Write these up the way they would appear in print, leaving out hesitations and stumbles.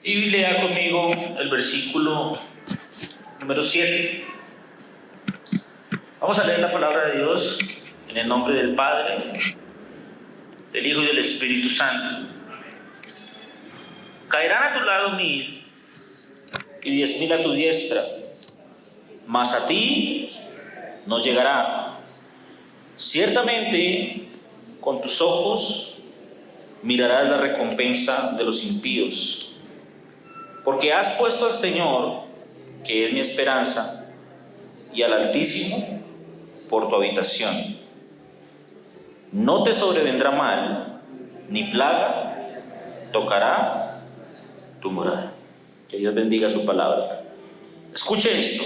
Y lea conmigo el versículo número 7. Vamos a leer la palabra de Dios en el nombre del Padre, del Hijo y del Espíritu Santo. Caerán a tu lado 1000 y 10,000 a tu diestra, mas a ti no llegará. Ciertamente con tus ojos mirarás la recompensa de los impíos, porque has puesto al Señor, que es mi esperanza, y al Altísimo por tu habitación. No te sobrevendrá mal, ni plaga tocará tu morada. Que Dios bendiga su palabra. Escuche esto: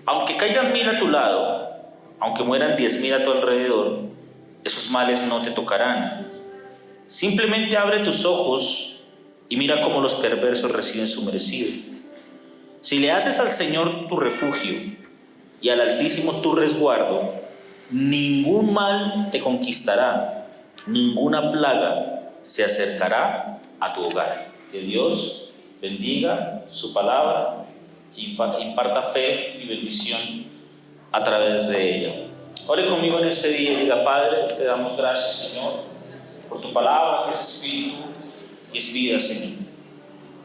aunque caigan 1000 a tu lado, aunque mueran 10,000 a tu alrededor, esos males no te tocarán. Simplemente abre tus ojos y mira cómo los perversos reciben su merecido. Si le haces al Señor tu refugio y al Altísimo tu resguardo, ningún mal te conquistará, ninguna plaga se acercará a tu hogar. Que Dios bendiga su palabra y imparta fe y bendición a través de ella. Ore conmigo en este día y diga: Padre, te damos gracias, Señor, por tu palabra que es espíritu y es vida, Señor.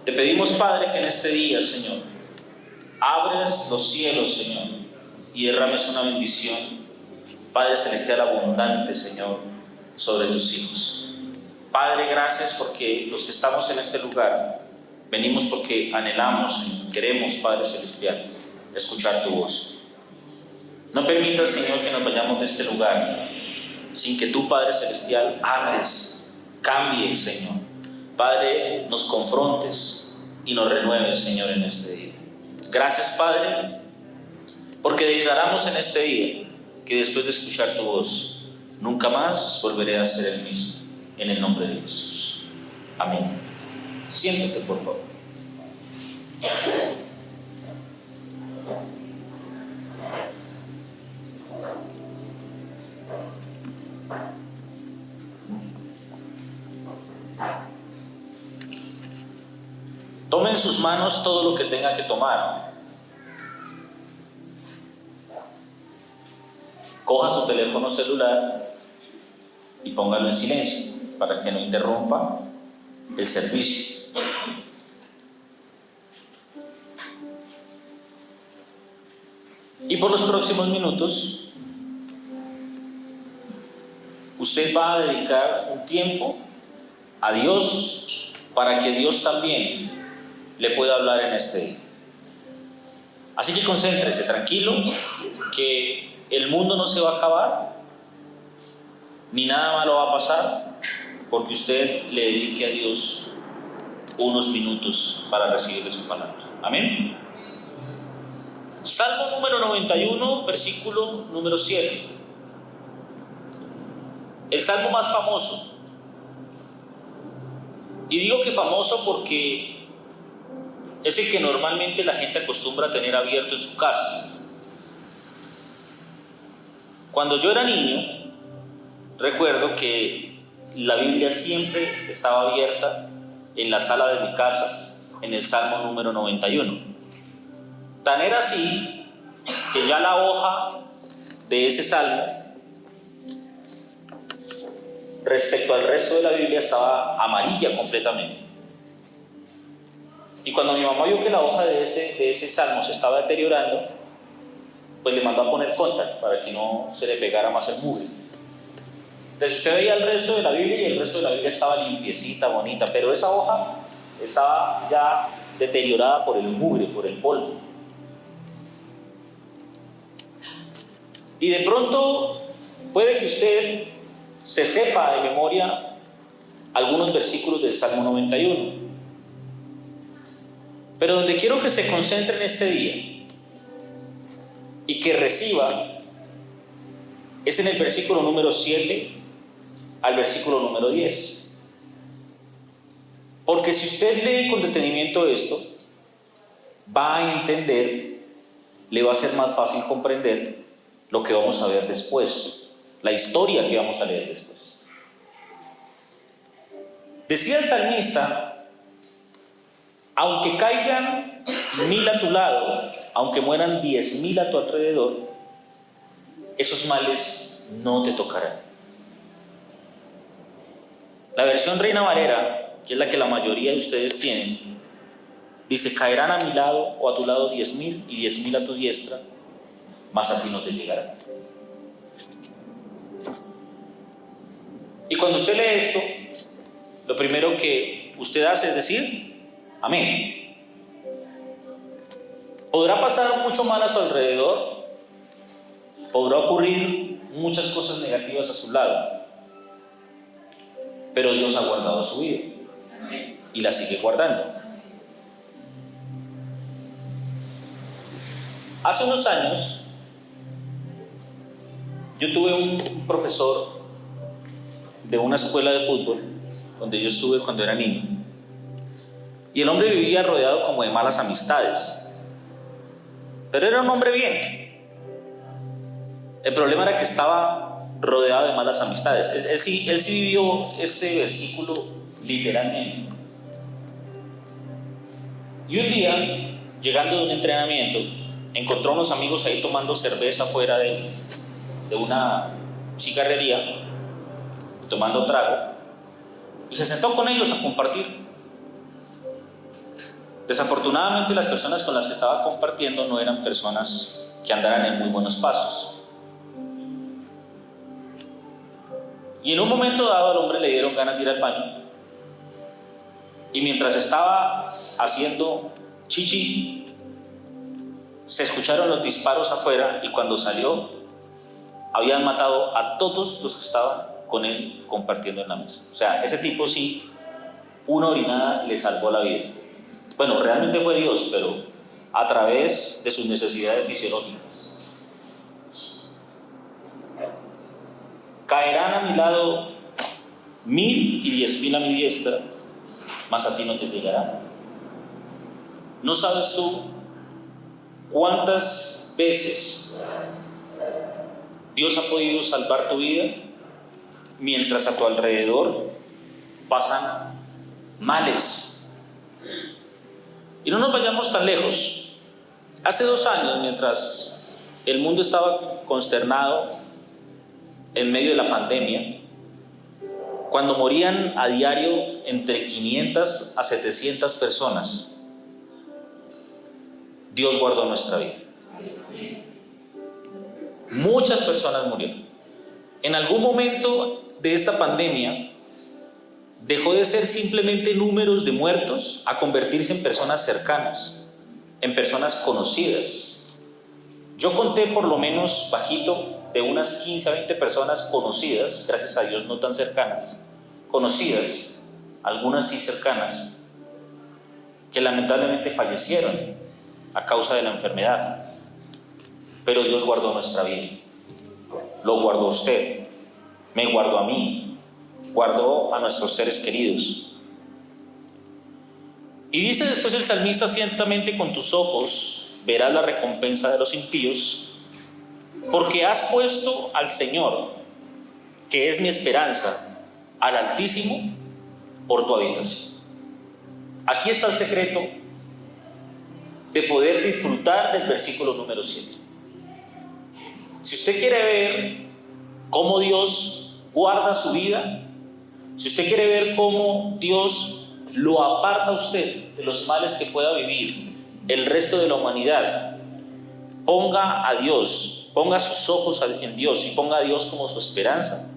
Te pedimos, Padre, que en este día, Señor, abres los cielos, Señor, y derrames una bendición, Padre Celestial, abundante, Señor, sobre tus hijos. Padre, gracias porque los que estamos en este lugar venimos porque anhelamos, Señor, queremos, Padre Celestial, escuchar tu voz. No permitas, Señor, que nos vayamos de este lugar sin que tú, Padre Celestial, hables, cambies, Señor. Padre, nos confrontes y nos renueves, Señor, en este día. Gracias, Padre, porque declaramos en este día que después de escuchar tu voz, nunca más volveré a ser el mismo. En el nombre de Jesús. Amén. Siéntese, por favor. Tome en sus manos todo lo que tenga que tomar. Coja su teléfono celular y póngalo en silencio para que no interrumpa el servicio. Y por los próximos minutos, usted va a dedicar un tiempo a Dios para que Dios también le pueda hablar en este día. Así que concéntrese, tranquilo, que el mundo no se va a acabar, ni nada malo va a pasar, porque usted le dedique a Dios unos minutos para recibir de su palabra. Amén. Salmo número 91, versículo número 7. El salmo más famoso. Y digo que famoso porque es el que normalmente la gente acostumbra a tener abierto en su casa. Cuando yo era niño, recuerdo que la Biblia siempre estaba abierta en la sala de mi casa, en el Salmo número 91. Tan era así que ya la hoja de ese salmo, respecto al resto de la Biblia, estaba amarilla completamente. Y cuando mi mamá vio que la hoja de ese salmo se estaba deteriorando, pues le mandó a poner contact para que no se le pegara más el mugre. Entonces usted veía el resto de la Biblia y el resto de la Biblia estaba limpiecita, bonita, pero esa hoja estaba ya deteriorada por el mugre, por el polvo. Y de pronto puede que usted se sepa de memoria algunos versículos del Salmo 91. Pero donde quiero que se concentre en este día y que reciba es en el versículo número 7 al versículo número 10. Porque si usted lee con detenimiento esto, va a entender, le va a ser más fácil comprender lo que vamos a ver después, la historia que vamos a leer después. Decía el salmista: aunque caigan 1000 a tu lado, aunque mueran 10.000 a tu alrededor, esos males no te tocarán. La versión Reina Valera, que es la que la mayoría de ustedes tienen, dice: caerán a mi lado o a tu lado 10.000 y 10.000 a tu diestra, mas a ti no te llegarán. Y cuando usted lee esto, lo primero que usted hace es decir: amén. Podrá pasar mucho mal a su alrededor, podrá ocurrir muchas cosas negativas a su lado, pero Dios ha guardado su vida y la sigue guardando. Hace unos años yo tuve un profesor de una escuela de fútbol donde yo estuve cuando era niño, y el hombre vivía rodeado como de malas amistades, pero era un hombre bien. El problema era que estaba rodeado de malas amistades. Él sí vivió este versículo literalmente. Y un día, llegando de un entrenamiento, encontró a unos amigos ahí tomando cerveza fuera de una cigarrería, tomando trago, y se sentó con ellos a compartir. Desafortunadamente, las personas con las que estaba compartiendo no eran personas que andaran en muy buenos pasos. Y en un momento dado al hombre le dieron ganas de ir al baño, y mientras estaba haciendo chichi, se escucharon los disparos afuera, y cuando salió habían matado a todos los que estaban con él compartiendo en la mesa. O sea, ese tipo sí, una orinada le salvó la vida. Bueno, realmente fue Dios, pero a través de sus necesidades fisiológicas. Caerán a mi lado 1000 y 10.000 a mi diestra, mas a ti no te llegará. ¿No sabes tú cuántas veces Dios ha podido salvar tu vida mientras a tu alrededor pasan males? Y no nos vayamos tan lejos. Hace 2 años, mientras el mundo estaba consternado en medio de la pandemia, cuando morían a diario entre 500 a 700 personas, Dios guardó nuestra vida. Muchas personas murieron. En algún momento de esta pandemia dejó de ser simplemente números de muertos a convertirse en personas cercanas, en personas conocidas. Yo conté por lo menos bajito de unas 15 a 20 personas conocidas, gracias a Dios no tan cercanas, conocidas, algunas sí cercanas, que lamentablemente fallecieron a causa de la enfermedad. Pero Dios guardó nuestra vida, lo guardó usted, me guardó a mí, guardó a nuestros seres queridos. Y dice después el salmista: ciertamente con tus ojos verás la recompensa de los impíos, porque has puesto al Señor, que es mi esperanza, al Altísimo, por tu habitación. Aquí está el secreto de poder disfrutar del versículo número 7. Si usted quiere ver cómo Dios guarda su vida, si usted quiere ver cómo Dios lo aparta a usted de los males que pueda vivir el resto de la humanidad, ponga a Dios, ponga sus ojos en Dios y ponga a Dios como su esperanza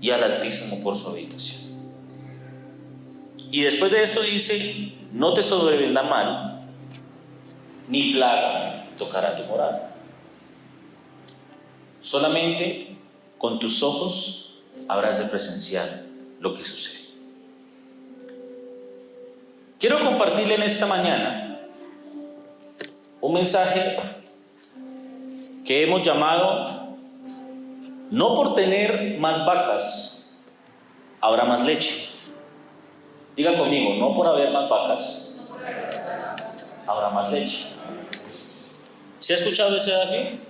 y al Altísimo por su habitación. Y después de esto dice: no te sobrevendrá mal, ni plaga tocará tu morada. Solamente con tus ojos habrás de presenciar lo que sucede. Quiero compartirle en esta mañana un mensaje que hemos llamado: no por tener más vacas habrá más leche. Diga conmigo: no por haber más vacas habrá más leche. ¿Se ha escuchado ese adagio?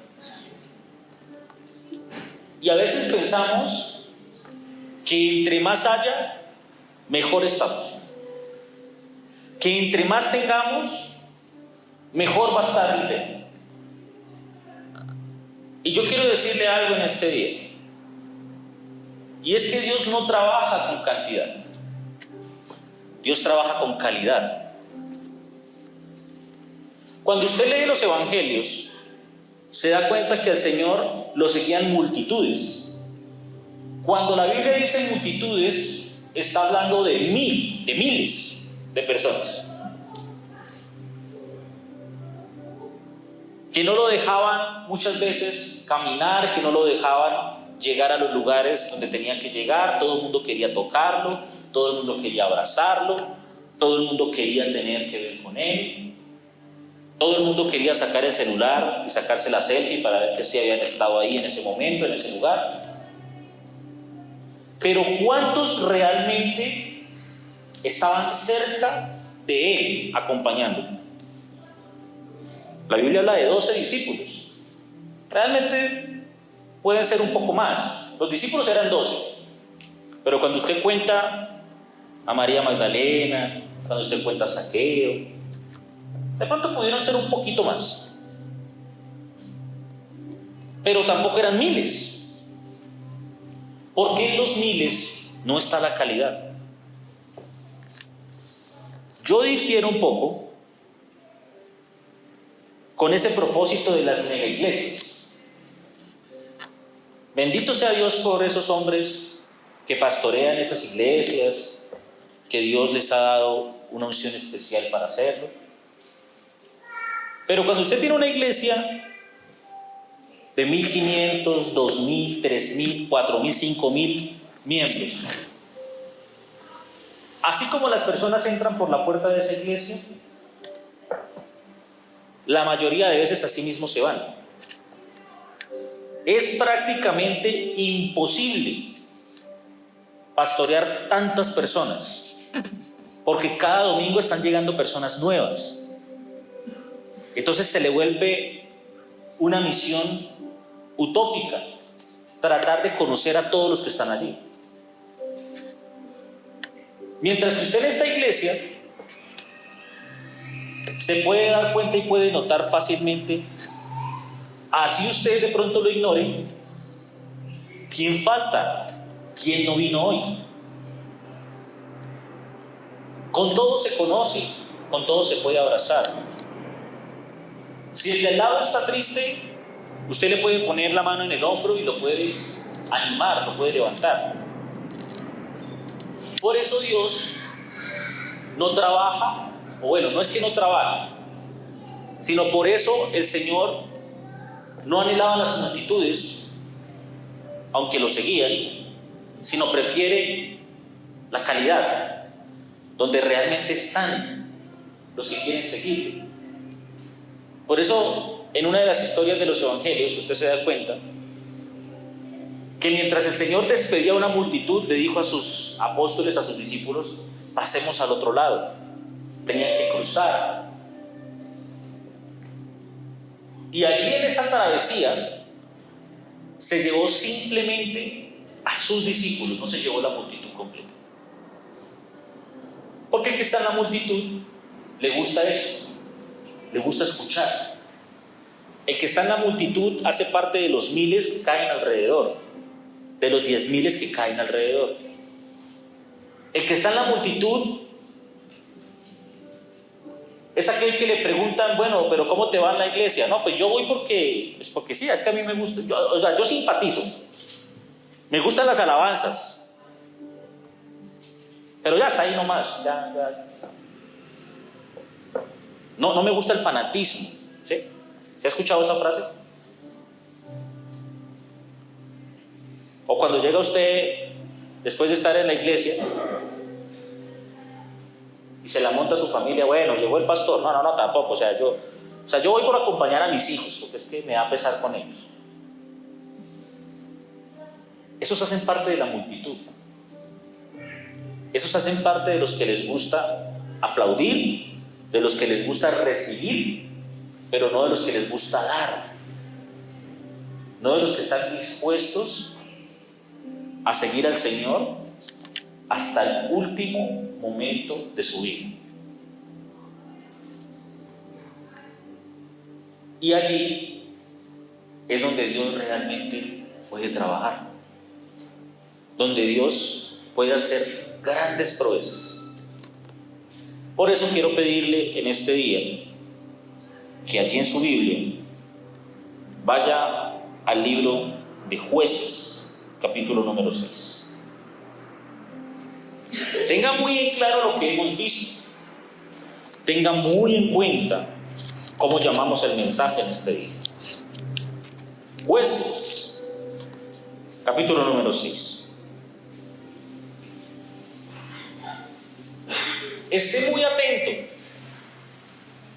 Y a veces pensamos que entre más haya, mejor estamos. Que entre más tengamos, mejor va a estar el tema. Y yo quiero decirle algo en este día. Y es que Dios no trabaja con cantidad. Dios trabaja con calidad. Cuando usted lee los evangelios, se da cuenta que al Señor lo seguían multitudes. Cuando la Biblia dice multitudes, está hablando de miles de personas que no lo dejaban muchas veces caminar, que no lo dejaban llegar a los lugares donde tenía que llegar. Todo el mundo quería tocarlo, todo el mundo quería abrazarlo, todo el mundo quería tener que ver con él, todo el mundo quería sacar el celular y sacarse la selfie para ver que sí habían estado ahí en ese momento, en ese lugar. Pero ¿cuántos realmente estaban cerca de él acompañándolo? La Biblia habla de 12 discípulos. Realmente pueden ser un poco más. Los discípulos eran 12. Pero cuando usted cuenta a María Magdalena, cuando usted cuenta a Zaqueo, de pronto pudieron ser un poquito más. Pero tampoco eran miles. Porque en los miles no está la calidad. Yo difiero un poco con ese propósito de las mega iglesias. Bendito sea Dios por esos hombres que pastorean esas iglesias, que Dios les ha dado una unción especial para hacerlo. Pero cuando usted tiene una iglesia de 1,500, 2,000, 3,000, 4,000, 5,000 miembros, así como las personas entran por la puerta de esa iglesia, la mayoría de veces así mismo se van. Es prácticamente imposible pastorear tantas personas, porque cada domingo están llegando personas nuevas. Entonces se le vuelve una misión utópica tratar de conocer a todos los que están allí. Mientras que usted en esta iglesia se puede dar cuenta y puede notar fácilmente, así usted de pronto lo ignore, quién falta, quién no vino hoy. Con todo se conoce, con todo se puede abrazar. Si el de al lado está triste, usted le puede poner la mano en el hombro y lo puede animar, lo puede levantar. Por eso Dios no trabaja, o bueno, no es que no trabaje, sino por eso el Señor no anhelaba las multitudes, aunque lo seguían, sino prefiere la calidad, donde realmente están los que quieren seguirlo. Por eso, en una de las historias de los evangelios, usted se da cuenta que mientras el Señor despedía a una multitud, le dijo a sus apóstoles, a sus discípulos, pasemos al otro lado. Tenían que cruzar. Y allí en esa travesía se llevó simplemente a sus discípulos, no se llevó la multitud completa. Porque el que está en la multitud le gusta eso, le gusta escuchar. El que está en la multitud hace parte de los miles que caen alrededor, de los 10,000 que caen alrededor. El que está en la multitud es aquel que le preguntan, bueno, pero ¿cómo te va en la iglesia? No, pues yo voy porque sí, es que a mí me gusta, yo simpatizo, me gustan las alabanzas, pero ya está ahí nomás, ya. No me gusta el fanatismo, ¿sí? ¿Se ha escuchado esa frase? O cuando llega usted, después de estar en la iglesia, y se la monta a su familia, bueno, llegó el pastor. No, tampoco. O sea, yo voy por acompañar a mis hijos, porque es que me da pesar con ellos. Esos hacen parte de la multitud. Esos hacen parte de los que les gusta aplaudir, de los que les gusta recibir, pero no de los que les gusta dar. no de los que están dispuestos a seguir al Señor hasta el último momento de su vida. Y allí es donde Dios realmente puede trabajar, donde Dios puede hacer grandes proezas. Por eso quiero pedirle en este día que allí en su Biblia vaya al libro de Jueces, capítulo número 6. Tenga muy en claro lo que hemos visto. Tenga muy en cuenta cómo llamamos el mensaje en este día. Jueces, capítulo número 6. Esté muy atento.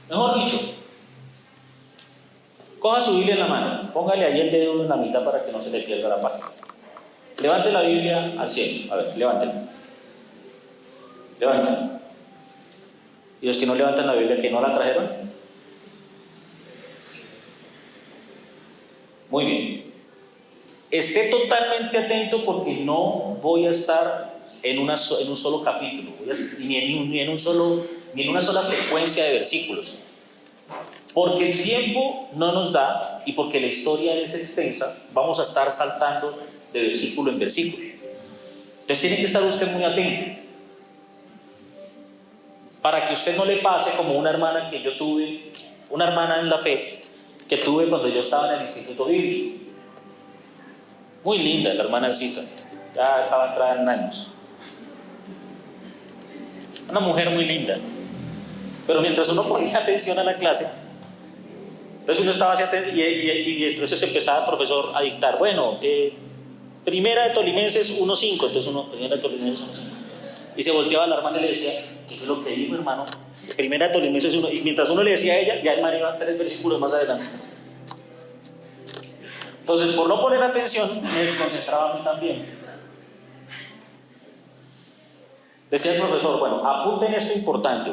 Mejor dicho, coja su Biblia en la mano, póngale ahí el dedo en la mitad para que no se le pierda la página. Levante la Biblia al cielo. A ver, levántela. Levántela. ¿Y los que no levantan la Biblia, que no la trajeron? Muy bien. Esté totalmente atento porque no voy a estar en un solo capítulo, ni en una sola secuencia de versículos. Porque el tiempo no nos da y porque la historia es extensa, vamos a estar saltando de versículo en versículo. Entonces tiene que estar usted muy atento para que usted no le pase como una hermana que yo tuve, una hermana en la fe que tuve cuando yo estaba en el Instituto Bíblico. Muy linda la hermana Alcita, ya estaba entrada en años. Una mujer muy linda, pero mientras uno ponía atención a la clase, entonces uno estaba así atento y entonces empezaba el profesor a dictar, bueno, primera de Tolimenses 1.5, entonces primera de Tolimenses 1.5, y se volteaba a la hermana y le decía, ¿qué fue lo que dijo, hermano? Primera de Tolimenses 1, y mientras uno le decía a ella, ya el man iba 3 versículos más adelante. Entonces, por no poner atención, me desconcentraba a mí también. Decía el profesor, bueno, apunten esto importante.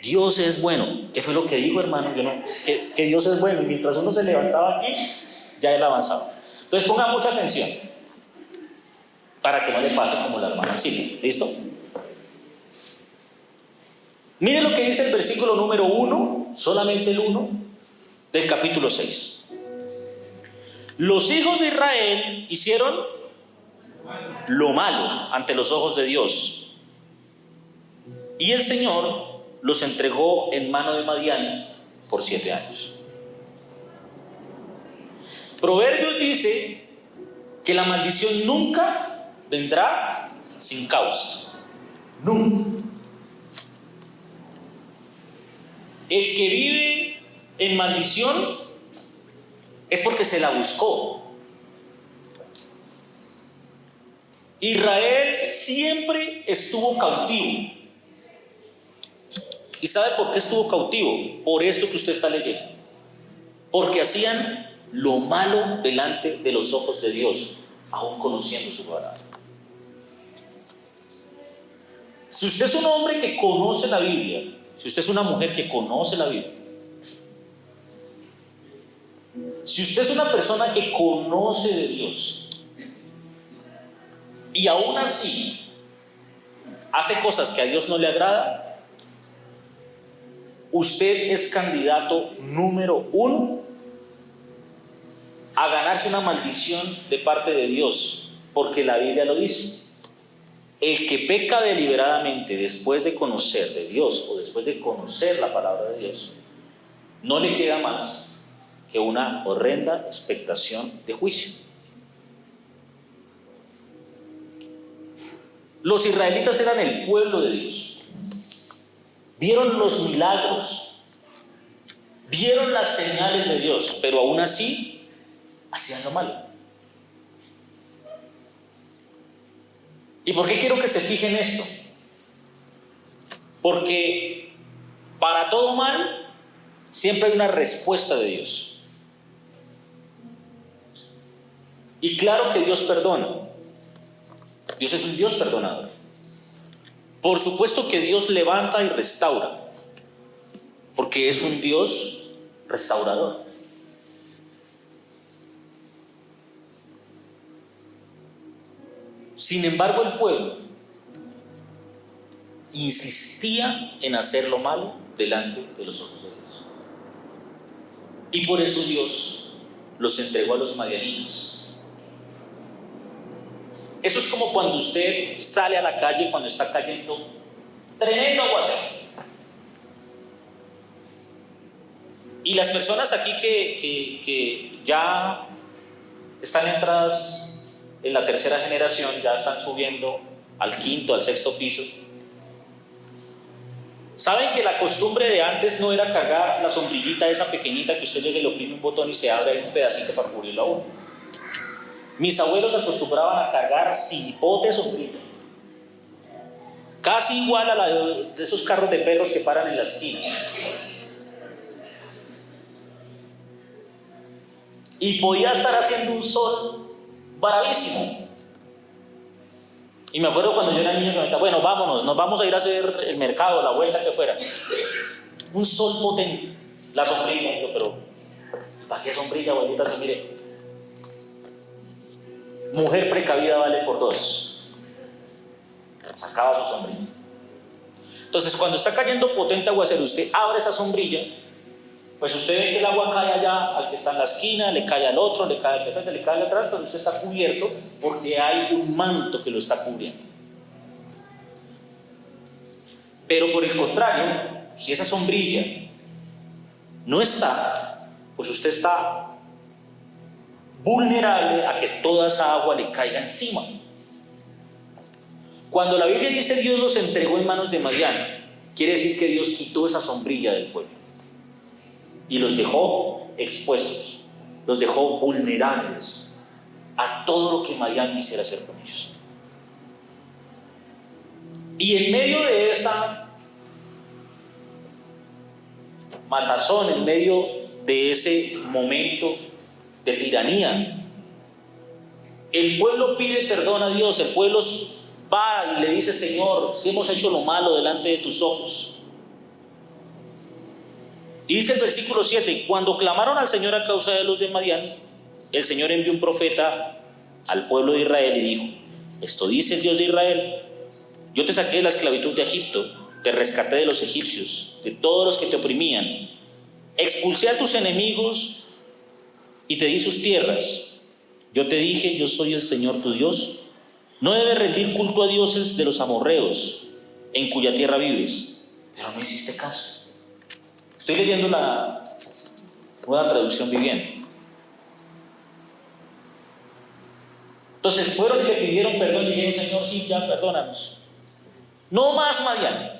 Dios es bueno. ¿Qué fue lo que dijo, hermano? Que Dios es bueno. Y mientras uno se levantaba aquí, ya él avanzaba. Entonces ponga mucha atención para que no le pase como la hermana Silvia. ¿Listo? Mire lo que dice el versículo número 1, solamente el 1 del capítulo 6. Los hijos de Israel hicieron lo malo ante los ojos de Dios, y el Señor los entregó en mano de Madián por 7 años. Proverbios dice que la maldición nunca vendrá sin causa. Nunca. El que vive en maldición es porque se la buscó. Israel siempre estuvo cautivo. ¿Y sabe por qué estuvo cautivo? Por esto que usted está leyendo. Porque hacían lo malo delante de los ojos de Dios, aún conociendo su palabra. Si usted es un hombre que conoce la Biblia, si usted es una mujer que conoce la Biblia, si usted es una persona que conoce de Dios y aún así hace cosas que a Dios no le agrada, usted es candidato número 1 a ganarse una maldición de parte de Dios, porque la Biblia lo dice. El que peca deliberadamente después de conocer de Dios o después de conocer la palabra de Dios, no le queda más que una horrenda expectación de juicio. Los israelitas eran el pueblo de Dios. Vieron los milagros, vieron las señales de Dios, pero aún así hacían lo malo. ¿Y por qué quiero que se fijen esto? Porque para todo mal siempre hay una respuesta de Dios. Y claro que Dios perdona. Dios es un Dios perdonador. Por supuesto que Dios levanta y restaura, porque es un Dios restaurador. Sin embargo, el pueblo insistía en hacer lo malo delante de los ojos de Dios. Y por eso Dios los entregó a los madianitas. Eso es como cuando usted sale a la calle cuando está cayendo tremendo aguacero. Y las personas aquí que ya están entradas en la tercera generación, ya están subiendo al quinto, al sexto piso, saben que la costumbre de antes no era cargar la sombrillita esa pequeñita que usted llega y le oprime un botón y se abre ahí un pedacito para cubrirlo a uno. Mis abuelos acostumbraban a cargar cipote sombrilla, casi igual a la de esos carros de perros que paran en la esquina. Y podía estar haciendo un sol bravísimo. Y me acuerdo cuando yo era niño que me decía, bueno, vámonos, nos vamos a ir a hacer el mercado, la vuelta que fuera. Un sol potente, la sombrilla. Yo, pero ¿para qué sombrilla, abuelita? Se mire, mujer precavida vale por dos. Sacaba su sombrilla. Entonces, cuando está cayendo potente aguacero, usted abre esa sombrilla, pues usted ve que el agua cae allá al que está en la esquina, le cae al otro, le cae al de frente, le cae al de atrás, pero usted está cubierto porque hay un manto que lo está cubriendo. Pero por el contrario, si esa sombrilla no está, pues usted está vulnerable a que toda esa agua le caiga encima. Cuando la Biblia dice Dios los entregó en manos de Madián, quiere decir que Dios quitó esa sombrilla del pueblo y los dejó expuestos, los dejó vulnerables a todo lo que Madián quisiera hacer con ellos. Y en medio de esa matazón, en medio de ese momento de tiranía, el pueblo pide perdón a Dios. El pueblo va y le dice: Señor, si hemos hecho lo malo delante de tus ojos. Y dice el versículo 7: cuando clamaron al Señor a causa de los de Madián, el Señor envió un profeta al pueblo de Israel y dijo: esto dice el Dios de Israel: yo te saqué de la esclavitud de Egipto, te rescaté de los egipcios, de todos los que te oprimían, expulsé a tus enemigos y te di sus tierras. Yo te dije: yo soy el Señor tu Dios. No debes rendir culto a dioses de los amorreos, en cuya tierra vives. Pero no hiciste caso. Estoy leyendo la Nueva Traducción Viviente. Entonces fueron y le pidieron perdón y dijeron: Señor, sí, ya perdónanos. No más Madián.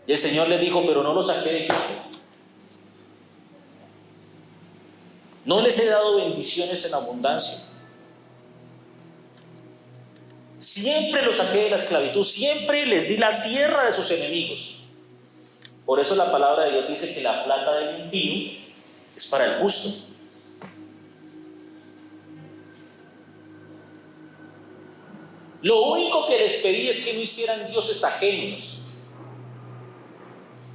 Y el Señor les dijo: pero no los saqué de Egipto. No les he dado bendiciones en abundancia. Siempre los saqué de la esclavitud, siempre les di la tierra de sus enemigos. Por eso la palabra de Dios dice que la plata del impío es para el justo. Lo único que les pedí es que no hicieran dioses ajenos,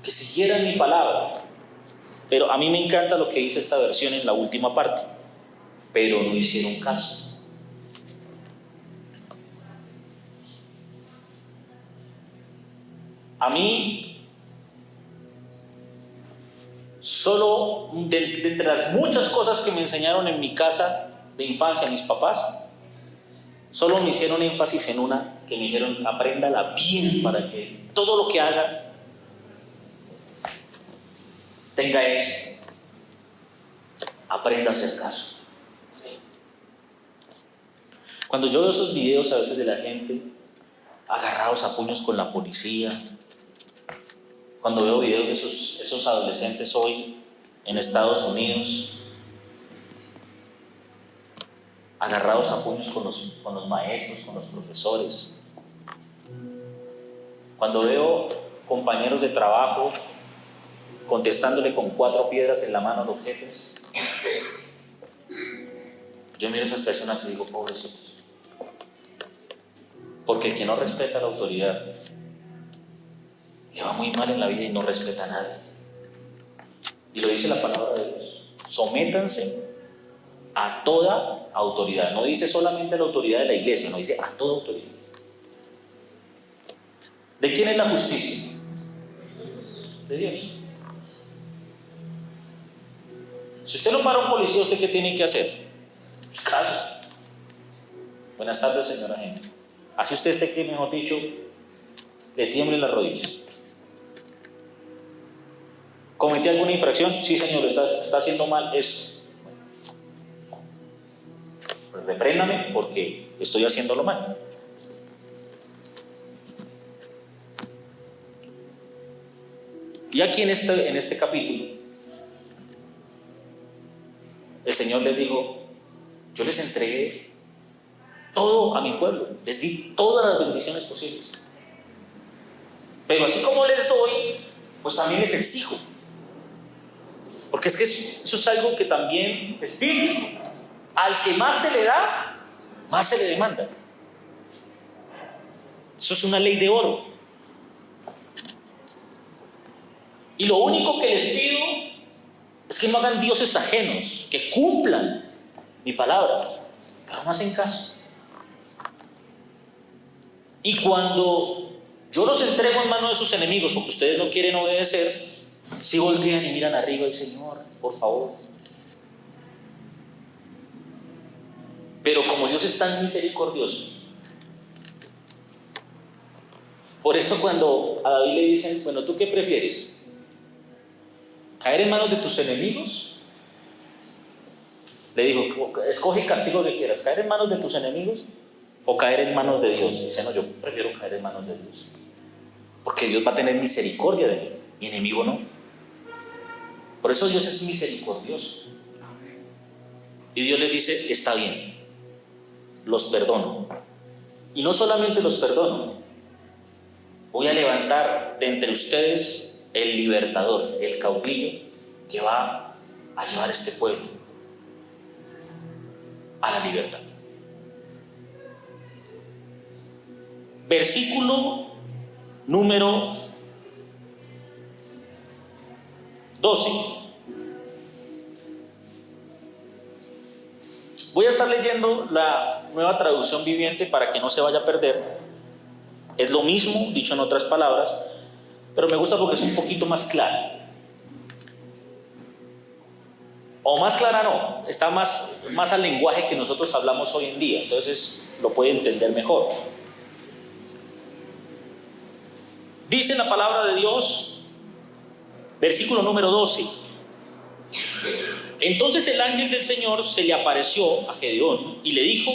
que siguieran mi palabra. Pero a mí me encanta lo que dice esta versión en la última parte: pero no hicieron caso. A mí, solo de entre las muchas cosas que me enseñaron en mi casa de infancia mis papás, solo me hicieron énfasis en una, que me dijeron: apréndala bien para que todo lo que haga tenga eso. Aprenda a hacer caso. Cuando yo veo esos videos a veces de la gente agarrados a puños con la policía, cuando veo videos de esos adolescentes hoy en Estados Unidos agarrados a puños con los maestros, con los profesores, cuando veo compañeros de trabajo contestándole con 4 piedras en la mano a los jefes, yo miro a esas personas y digo: pobrecitos. Porque el que no respeta la autoridad le va muy mal en la vida y no respeta a nadie. Y lo dice la palabra de Dios: sométanse a toda autoridad. No dice solamente a la autoridad de la iglesia, no dice a toda autoridad. ¿De quién es la justicia? De Dios. Si usted lo para un policía, ¿usted qué tiene que hacer? Pues caso. Buenas tardes, señora gente. Así usted esté que, mejor dicho, le tiemblen las rodillas. ¿Cometí alguna infracción? Sí, señor, está haciendo mal esto. Pues repréndame porque estoy haciéndolo mal. Y aquí en este capítulo, el Señor les dijo: yo les entregué todo a mi pueblo, les di todas las bendiciones posibles. Pero así como les doy, pues también les exijo. Porque es que eso es algo que también es bíblico. Al que más se le da, más se le demanda. Eso es una ley de oro. Y lo único que les pido es que no hagan dioses ajenos, que cumplan mi palabra, pero no hacen caso. Y cuando yo los entrego en manos de sus enemigos, porque ustedes no quieren obedecer, si voltean y miran arriba al Señor, por favor. Pero como Dios es tan misericordioso, por eso cuando a David le dicen: bueno, ¿tú qué prefieres? ¿Caer en manos de tus enemigos? Le dijo: escoge el castigo que quieras, ¿caer en manos de tus enemigos o caer en manos de Dios? Dice: no, yo prefiero caer en manos de Dios, porque Dios va a tener misericordia de mí, mi enemigo no. Por eso Dios es misericordioso. Y Dios les dice: está bien, los perdono. Y no solamente los perdono, voy a levantar de entre ustedes el libertador, el caudillo que va a llevar a este pueblo a la libertad. Versículo número 12. Voy a estar leyendo la Nueva Traducción Viviente para que no se vaya a perder. Es lo mismo, dicho en otras palabras, pero me gusta porque es un poquito más clara. O más clara no, está más al lenguaje que nosotros hablamos hoy en día, entonces lo puede entender mejor. Dice la palabra de Dios, versículo número 12. Entonces el ángel del Señor se le apareció a Gedeón y le dijo: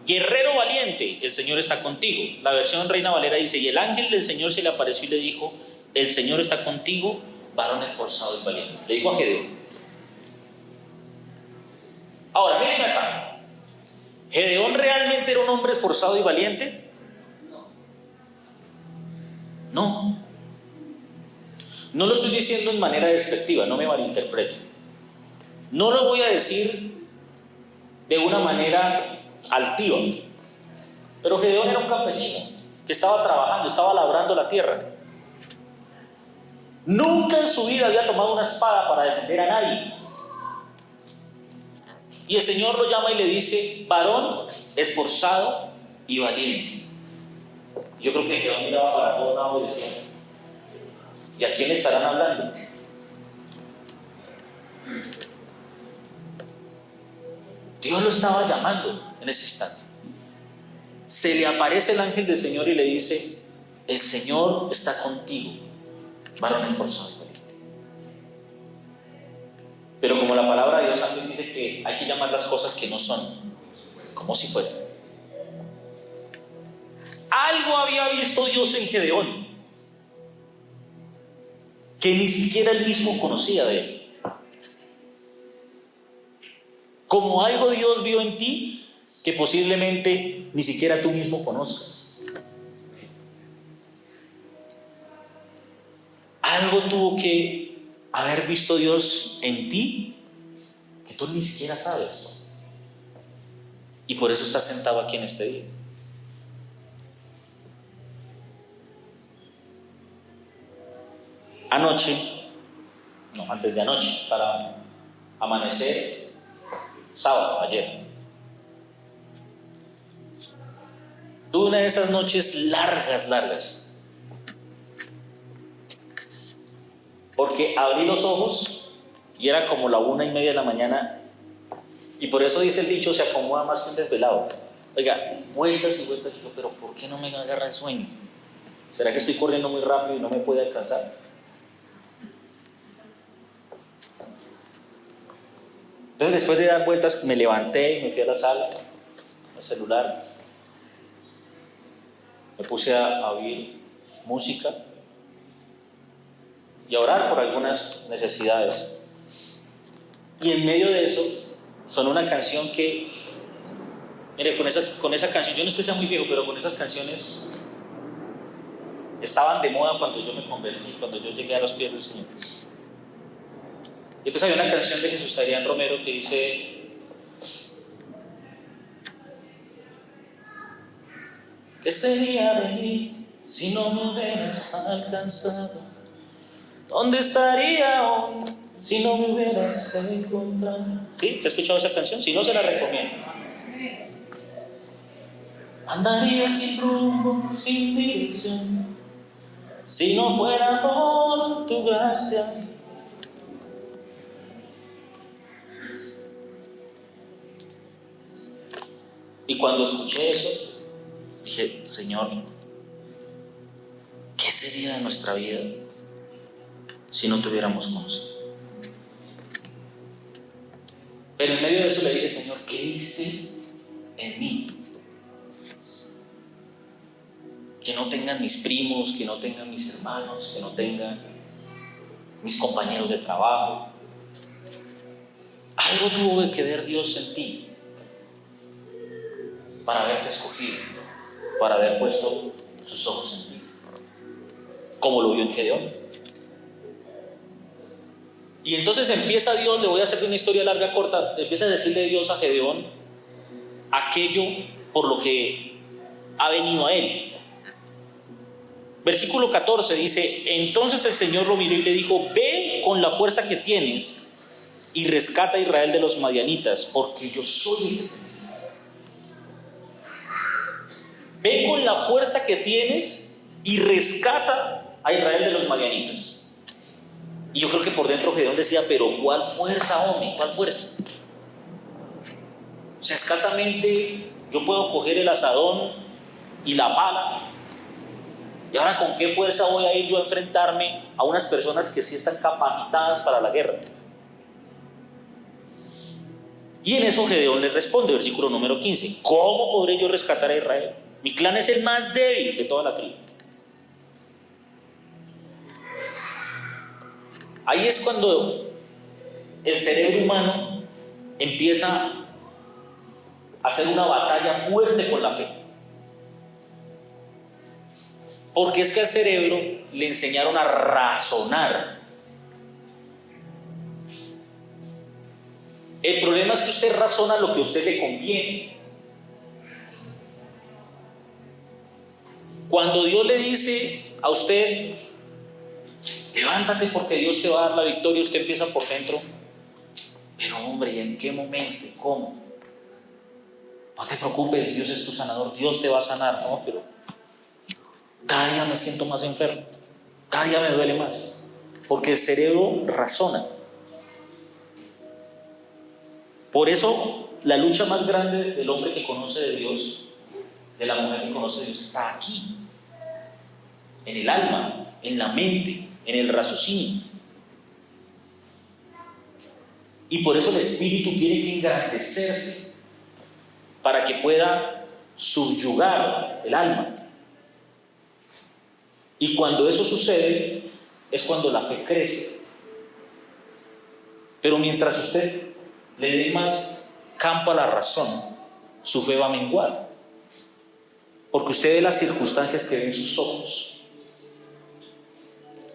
guerrero valiente, el Señor está contigo. La versión Reina Valera dice: y el ángel del Señor se le apareció y le dijo: el Señor está contigo, varón esforzado y valiente. Le dijo a Gedeón. Ahora, miren acá. ¿Gedeón realmente era un hombre esforzado y valiente? No. No lo estoy diciendo en manera despectiva, no me malinterpreten. No lo voy a decir de una manera altiva. Pero Gedeón era un campesino que estaba trabajando, estaba labrando la tierra. Nunca en su vida había tomado una espada para defender a nadie. Y el Señor lo llama y le dice: varón esforzado y valiente. Yo creo que Gedeón miraba para todos lados y decía: ¿y a quién le estarán hablando? Dios lo estaba llamando en ese instante. Se le aparece el ángel del Señor y le dice: el Señor está contigo, varón esforzado y valiente. Pero como la palabra de Dios también dice que hay que llamar las cosas que no son como si fueran. Algo había visto Dios en Gedeón que ni siquiera él mismo conocía de él. Como algo Dios vio en ti que posiblemente ni siquiera tú mismo conozcas. Algo tuvo que haber visto Dios en ti que tú ni siquiera sabes. Y por eso estás sentado aquí en este día. Antes de anoche, para amanecer, sábado, ayer, Tuve una de esas noches largas, largas. Porque abrí los ojos y era como la 1:30 de la mañana. Y por eso dice el dicho, se acomoda más que un desvelado. Oiga, vueltas y vueltas. Y yo, pero ¿por qué no me agarra el sueño? ¿Será que estoy corriendo muy rápido y no me puede alcanzar? Entonces, después de dar vueltas, me levanté y me fui a la sala, al celular. Me puse a oír música y a orar por algunas necesidades. Y en medio de eso, sonó una canción que, mire, con esa canción, yo no es que sea muy viejo, pero con esas canciones estaban de moda cuando yo me convertí, cuando yo llegué a los pies del Señor. Y entonces había una canción de Jesús Adrián Romero que dice: ¿qué sería de mí si no me hubieras alcanzado? ¿Dónde estaría hoy si no me hubieras encontrado? ¿Sí? ¿Te has escuchado esa canción? Si no, se la recomiendo. Andaría sin rumbo, sin dirección, si no fuera por tu gracia. Y cuando escuché eso, dije: Señor, ¿qué sería de nuestra vida si no tuviéramos conocido? Pero en medio de eso le dije: Señor, ¿qué hice en mí? Que no tengan mis primos, que no tengan mis hermanos, que no tengan mis compañeros de trabajo. Algo tuvo que ver Dios en ti para haberte escogido, para haber puesto sus ojos en ti, como lo vio en Gedeón. Y entonces empieza Dios, le voy a hacer una historia larga, corta, empieza a decirle Dios a Gedeón aquello por lo que ha venido a él. Versículo 14 dice: entonces el Señor lo miró y le dijo: ve con la fuerza que tienes y rescata a Israel de los madianitas, porque yo soy el que te envió. Ve con la fuerza que tienes y rescata a Israel de los madianitas. Y yo creo que por dentro Gedeón decía: pero ¿cuál fuerza, hombre? ¿Cuál fuerza? O sea, escasamente yo puedo coger el asadón y la pala. ¿Y ahora con qué fuerza voy a ir yo a enfrentarme a unas personas que sí están capacitadas para la guerra? Y en eso Gedeón le responde, versículo número 15: ¿cómo podré yo rescatar a Israel? Mi clan es el más débil de toda la tribu. Ahí es cuando el cerebro humano empieza a hacer una batalla fuerte con la fe. Porque es que al cerebro le enseñaron a razonar. El problema es que usted razona lo que a usted le conviene. Cuando Dios le dice a usted: levántate porque Dios te va a dar la victoria, usted empieza por dentro: pero hombre, ¿y en qué momento? ¿Cómo? No te preocupes, Dios es tu sanador, Dios te va a sanar. No, pero cada día me siento más enfermo, cada día me duele más, porque el cerebro razona. Por eso la lucha más grande del hombre que conoce de Dios, de la mujer que conoce de Dios, está aquí, en el alma, en la mente, en el raciocinio. Y por eso el espíritu tiene que engrandecerse para que pueda subyugar el alma. Y cuando eso sucede es cuando la fe crece. Pero mientras usted le dé más campo a la razón, su fe va a menguar, porque usted ve las circunstancias que ve en sus ojos.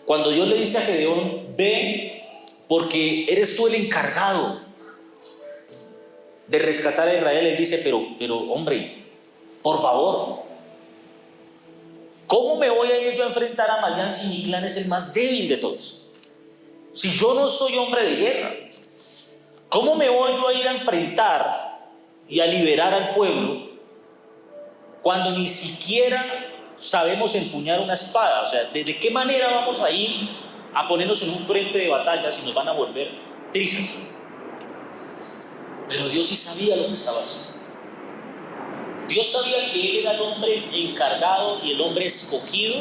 Cuando Dios le dice a Gedeón: ve porque eres tú el encargado de rescatar a Israel, él dice: pero hombre, por favor, ¿cómo me voy a ir yo a enfrentar a Madián si mi clan es el más débil de todos? Si yo no soy hombre de guerra, ¿cómo me voy yo a ir a enfrentar y a liberar al pueblo cuando ni siquiera sabemos empuñar una espada? O sea, ¿de qué manera vamos a ir a ponernos en un frente de batalla si nos van a volver trizas? Pero Dios sí sabía lo que estaba haciendo. Dios sabía que Él era el hombre encargado y el hombre escogido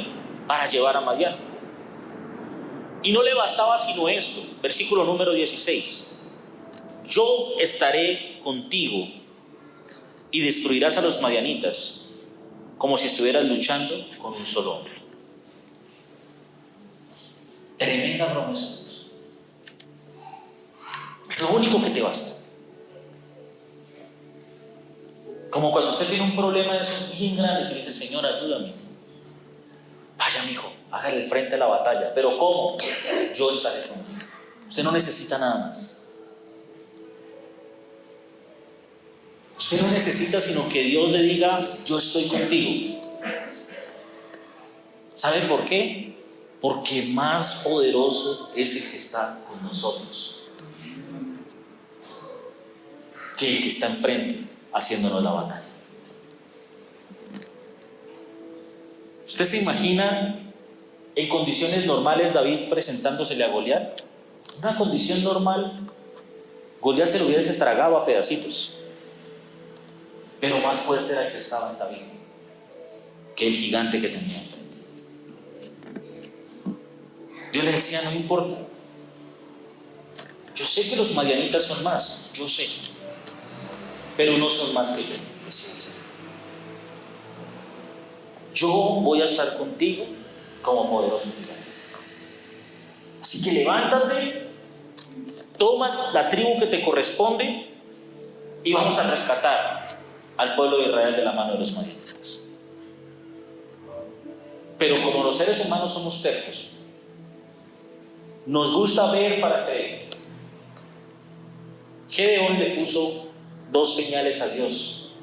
para llevar a Madián. Y no le bastaba sino esto, versículo número 16. Yo estaré contigo y destruirás a los madianitas como si estuvieras luchando con un solo hombre. Tremenda promesa. Es lo único que te basta. Como cuando usted tiene un problema de esos bien grandes y dice: Señor, ayúdame. Vaya, mijo, hágale el frente a la batalla. ¿Pero cómo? Yo estaré contigo. Usted no necesita nada más. Usted no necesita sino que Dios le diga: yo estoy contigo. ¿Sabe por qué? Porque más poderoso es el que está con nosotros que el que está enfrente haciéndonos la batalla. ¿Usted se imagina en condiciones normales David presentándosele a Goliat? En una condición normal, Goliat se lo hubiese tragado a pedacitos. Pero más fuerte era el que estaba en David que el gigante que tenía enfrente. Dios le decía: no me importa. Yo sé que los madianitas son más, yo sé, pero no son más que yo, decía el Señor. Yo voy a estar contigo como poderoso gigante. Así que levántate, toma la tribu que te corresponde y vamos a rescatar al pueblo de Israel de la mano de los madianitas. Pero como los seres humanos somos tercos, nos gusta ver para creer. Gedeón le puso 2 señales a Dios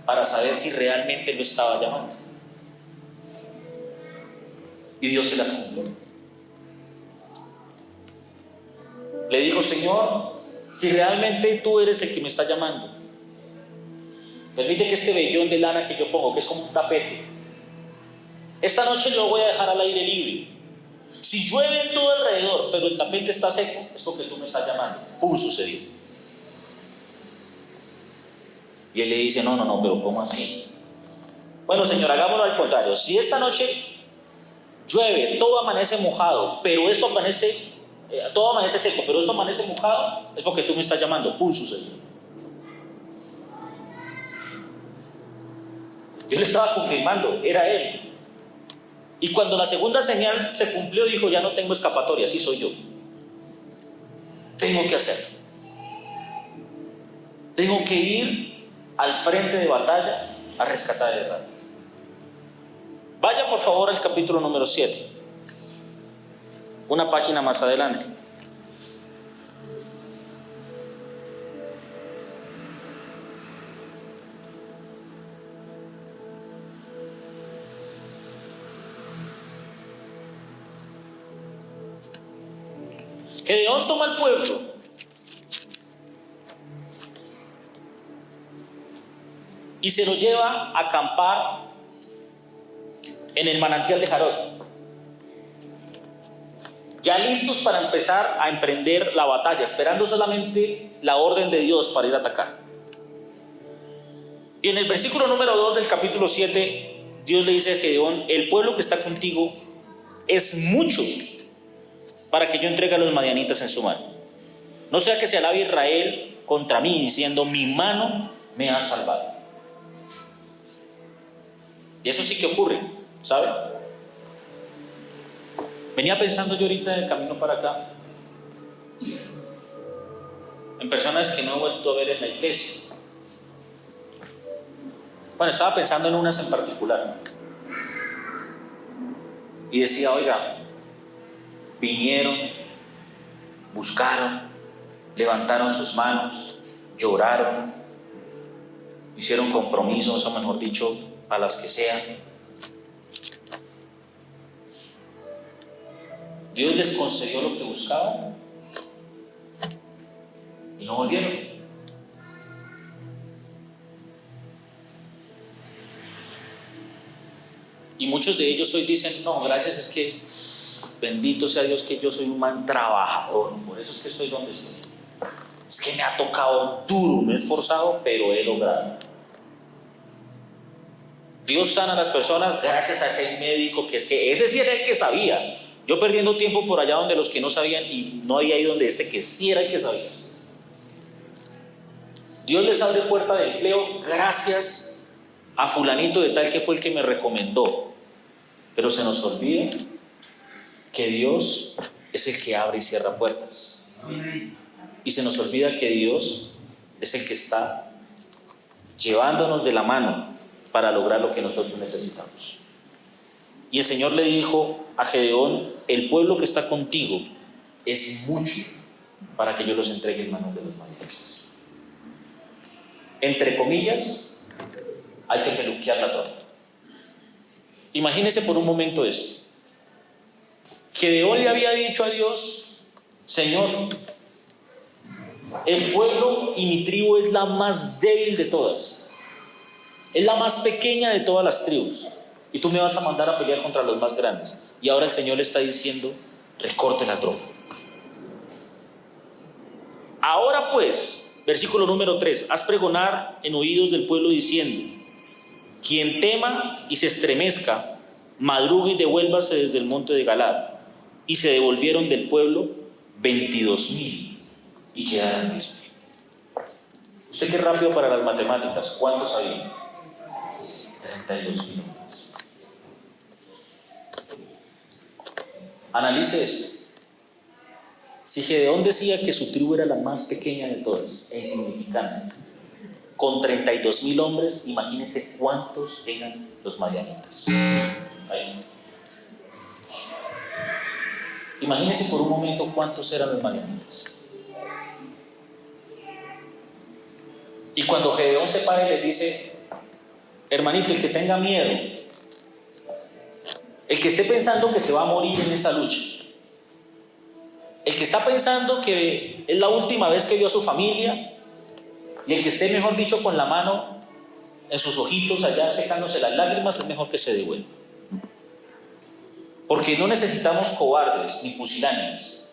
para saber si realmente lo estaba llamando. Y Dios se las cumplió. Le dijo: Señor, si realmente tú eres el que me está llamando, permite que este vellón de lana que yo pongo, que es como un tapete, esta noche lo voy a dejar al aire libre. Si llueve en todo alrededor, pero el tapete está seco, es porque tú me estás llamando. ¡Pum! Sucedió. Y él le dice: no, pero ¿cómo así? Bueno, Señor, hagámoslo al contrario. Si esta noche llueve, todo amanece mojado, pero esto amanece, todo amanece seco, pero esto amanece mojado, es porque tú me estás llamando. ¡Pum! Sucedió. Dios le estaba confirmando, era Él. Y cuando la segunda señal se cumplió, dijo: ya no tengo escapatoria, así soy yo. Tengo que hacerlo. Tengo que ir al frente de batalla a rescatar a Israel. Vaya por favor al capítulo número 7. Una página más adelante. Gedeón toma el pueblo y se lo lleva a acampar en el manantial de Jarod, ya listos para empezar a emprender la batalla, esperando solamente la orden de Dios para ir a atacar. Y en el versículo número 2 del capítulo 7, Dios le dice a Gedeón: el pueblo que está contigo es mucho para que yo entregue a los madianitas en su mano. No sea que se alabe Israel contra mí, diciendo: mi mano me ha salvado. Y eso sí que ocurre, ¿sabe? Venía pensando yo ahorita en el camino para acá en personas que no he vuelto a ver en la iglesia. Bueno, estaba pensando en unas en particular y decía: oiga, vinieron, buscaron, levantaron sus manos, lloraron, hicieron compromisos, o mejor dicho, a las que sean. Dios les concedió lo que buscaban y no volvieron. Y muchos de ellos hoy dicen, no, gracias, es que bendito sea Dios que yo soy un mal trabajador, por eso es que estoy donde estoy. Es que me ha tocado duro, me he esforzado, pero he logrado. Dios sana a las personas gracias a ese médico, que es que ese sí era el que sabía. Yo perdiendo tiempo por allá donde los que no sabían, y no había ido donde este que sí era el que sabía. Dios les abre puerta de empleo gracias a fulanito de tal que fue el que me recomendó. Pero se nos olvida que Dios es el que abre y cierra puertas. Y se nos olvida que Dios es el que está llevándonos de la mano para lograr lo que nosotros necesitamos. Y el Señor le dijo a Gedeón, el pueblo que está contigo es mucho para que yo los entregue en manos de los madianitas. Entre comillas, hay que peluquear la torta. Imagínese por un momento esto. Gedeón le había dicho a Dios, Señor, el pueblo y mi tribu es la más débil de todas. Es la más pequeña de todas las tribus. Y tú me vas a mandar a pelear contra los más grandes. Y ahora el Señor le está diciendo, recorte la tropa. Ahora pues, versículo número 3, haz pregonar en oídos del pueblo diciendo, quien tema y se estremezca, madrugue y devuélvase desde el monte de Galad. Y se devolvieron del pueblo 22,000 y quedaron listos. Usted que es rápido para las matemáticas, ¿cuántos había? 32,000 hombres. Analice esto. Si Gedeón decía que su tribu era la más pequeña de todas e insignificante, con 32,000 hombres, imagínense cuántos eran los madianitas. Ahí. Imagínense por un momento cuántos eran los madianitas. Y cuando Gedeón se para y les dice, hermanito, el que tenga miedo, el que esté pensando que se va a morir en esta lucha, el que está pensando que es la última vez que vio a su familia, y el que esté, mejor dicho, con la mano en sus ojitos allá secándose las lágrimas, es mejor que se devuelva. Porque no necesitamos cobardes ni pusilánimes.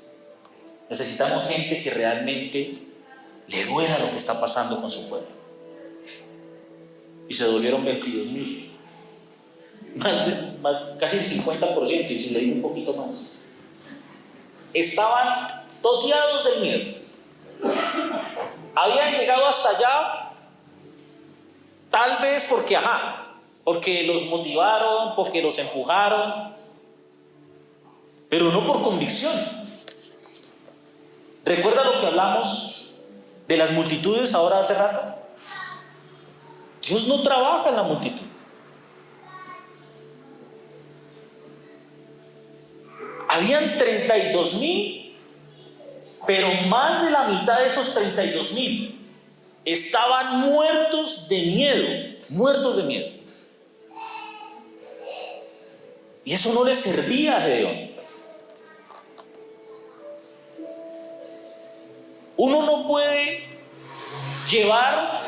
Necesitamos gente que realmente le duela lo que está pasando con su pueblo. Y se volvieron 22,000. Casi el 50%, y si le digo un poquito más. Estaban toteados del miedo. Habían llegado hasta allá, tal vez porque los motivaron, porque los empujaron, pero no por convicción. ¿Recuerda lo que hablamos de las multitudes ahora hace rato? Dios no trabaja en la multitud. Habían 32,000, pero más de la mitad de esos 32,000 estaban muertos de miedo, muertos de miedo. Y eso no les servía a Gedeón. Uno no puede llevar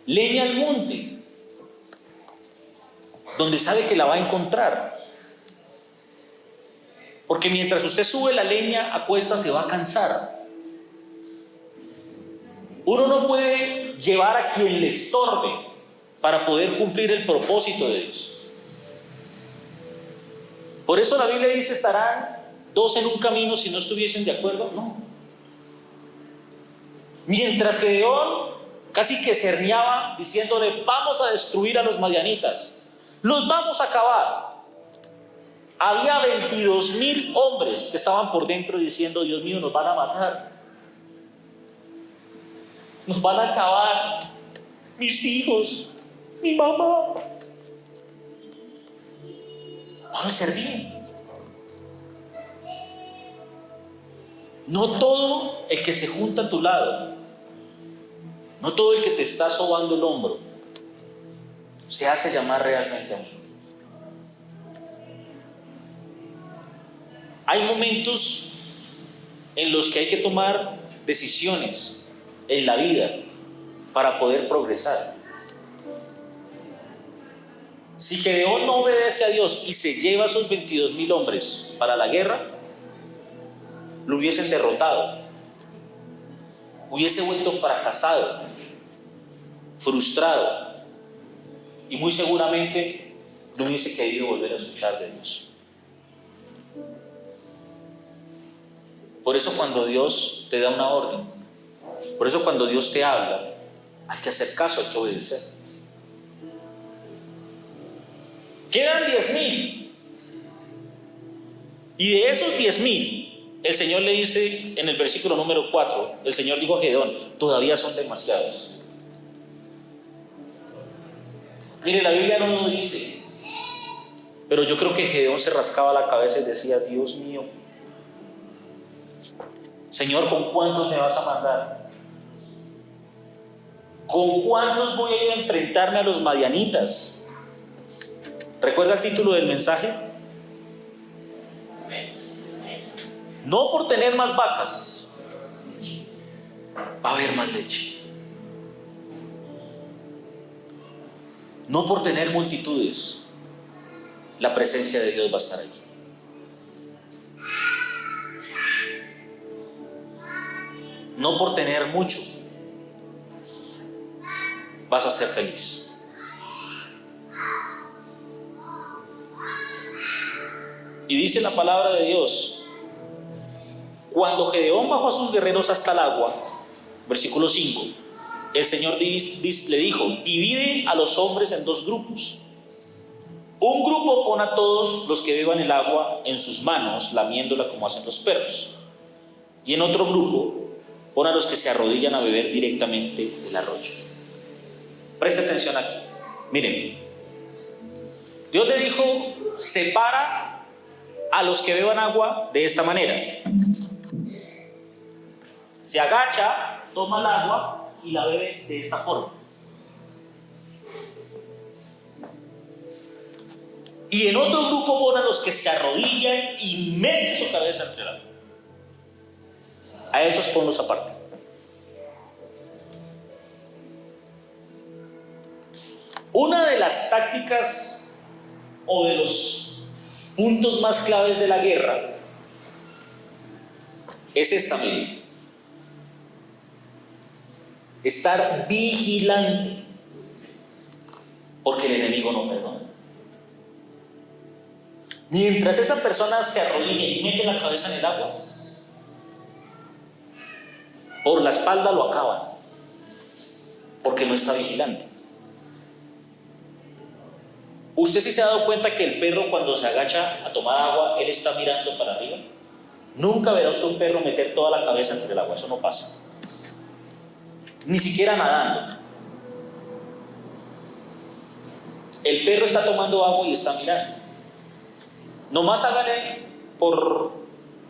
leña al monte donde sabe que la va a encontrar. Porque mientras usted sube la leña a cuestas se va a cansar. Uno no puede llevar a quien le estorbe para poder cumplir el propósito de Dios. Por eso la Biblia dice, ¿estarán dos en un camino si no estuviesen de acuerdo? No. Mientras Gedeón casi que se herniaba diciéndole, vamos a destruir a los madianitas, los vamos a acabar. Había 22,000 hombres que estaban por dentro diciendo, Dios mío, nos van a matar, nos van a acabar, mis hijos, mi mamá. No le servían. No todo el que se junta a tu lado, no todo el que te está sobando el hombro, se hace llamar realmente amigo. Hay momentos en los que hay que tomar decisiones en la vida para poder progresar. Si Gedeón no obedece a Dios y se lleva a sus 22,000 hombres para la guerra, lo hubiesen derrotado, hubiese vuelto fracasado, frustrado, y muy seguramente no hubiese querido volver a escuchar de Dios. Por eso cuando Dios te da una orden, por eso cuando Dios te habla, hay que hacer caso, hay que obedecer. Quedan 10,000. Y de esos 10,000, el Señor le dice en el versículo número 4, el Señor dijo a Gedeón, todavía son demasiados. Mire, la Biblia no lo dice, pero yo creo que Gedeón se rascaba la cabeza y decía, Dios mío, Señor, ¿con cuántos me vas a mandar? ¿Con cuántos voy a ir a enfrentarme a los madianitas? ¿Recuerda el título del mensaje? No por tener más vacas, va a haber más leche. No por tener multitudes, la presencia de Dios va a estar allí. No por tener mucho, vas a ser feliz. Y dice la palabra de Dios, cuando Gedeón bajó a sus guerreros hasta el agua, versículo 5, el Señor le dijo, divide a los hombres en 2 grupos. Un grupo pon a todos los que beban el agua en sus manos, lamiéndola como hacen los perros. Y en otro grupo pon a los que se arrodillan a beber directamente del arroyo. Preste atención aquí. Miren, Dios le dijo, separa a los que beban agua de esta manera. Se agacha, toma el agua y la bebe de esta forma. Y en otro grupo pon a los que se arrodillan y meten su cabeza entre el agua. A esos ponlos aparte. Una de las tácticas o de los puntos más claves de la guerra es esta, miren. Estar vigilante, porque el enemigo no perdona. Mientras esa persona se arrodilla y mete la cabeza en el agua, por la espalda lo acaban, porque no está vigilante. ¿Usted sí se ha dado cuenta que el perro cuando se agacha a tomar agua, él está mirando para arriba? Nunca verá usted un perro meter toda la cabeza entre el agua, eso no pasa. Ni siquiera nadando. El perro está tomando agua y está mirando. Nomás hágale por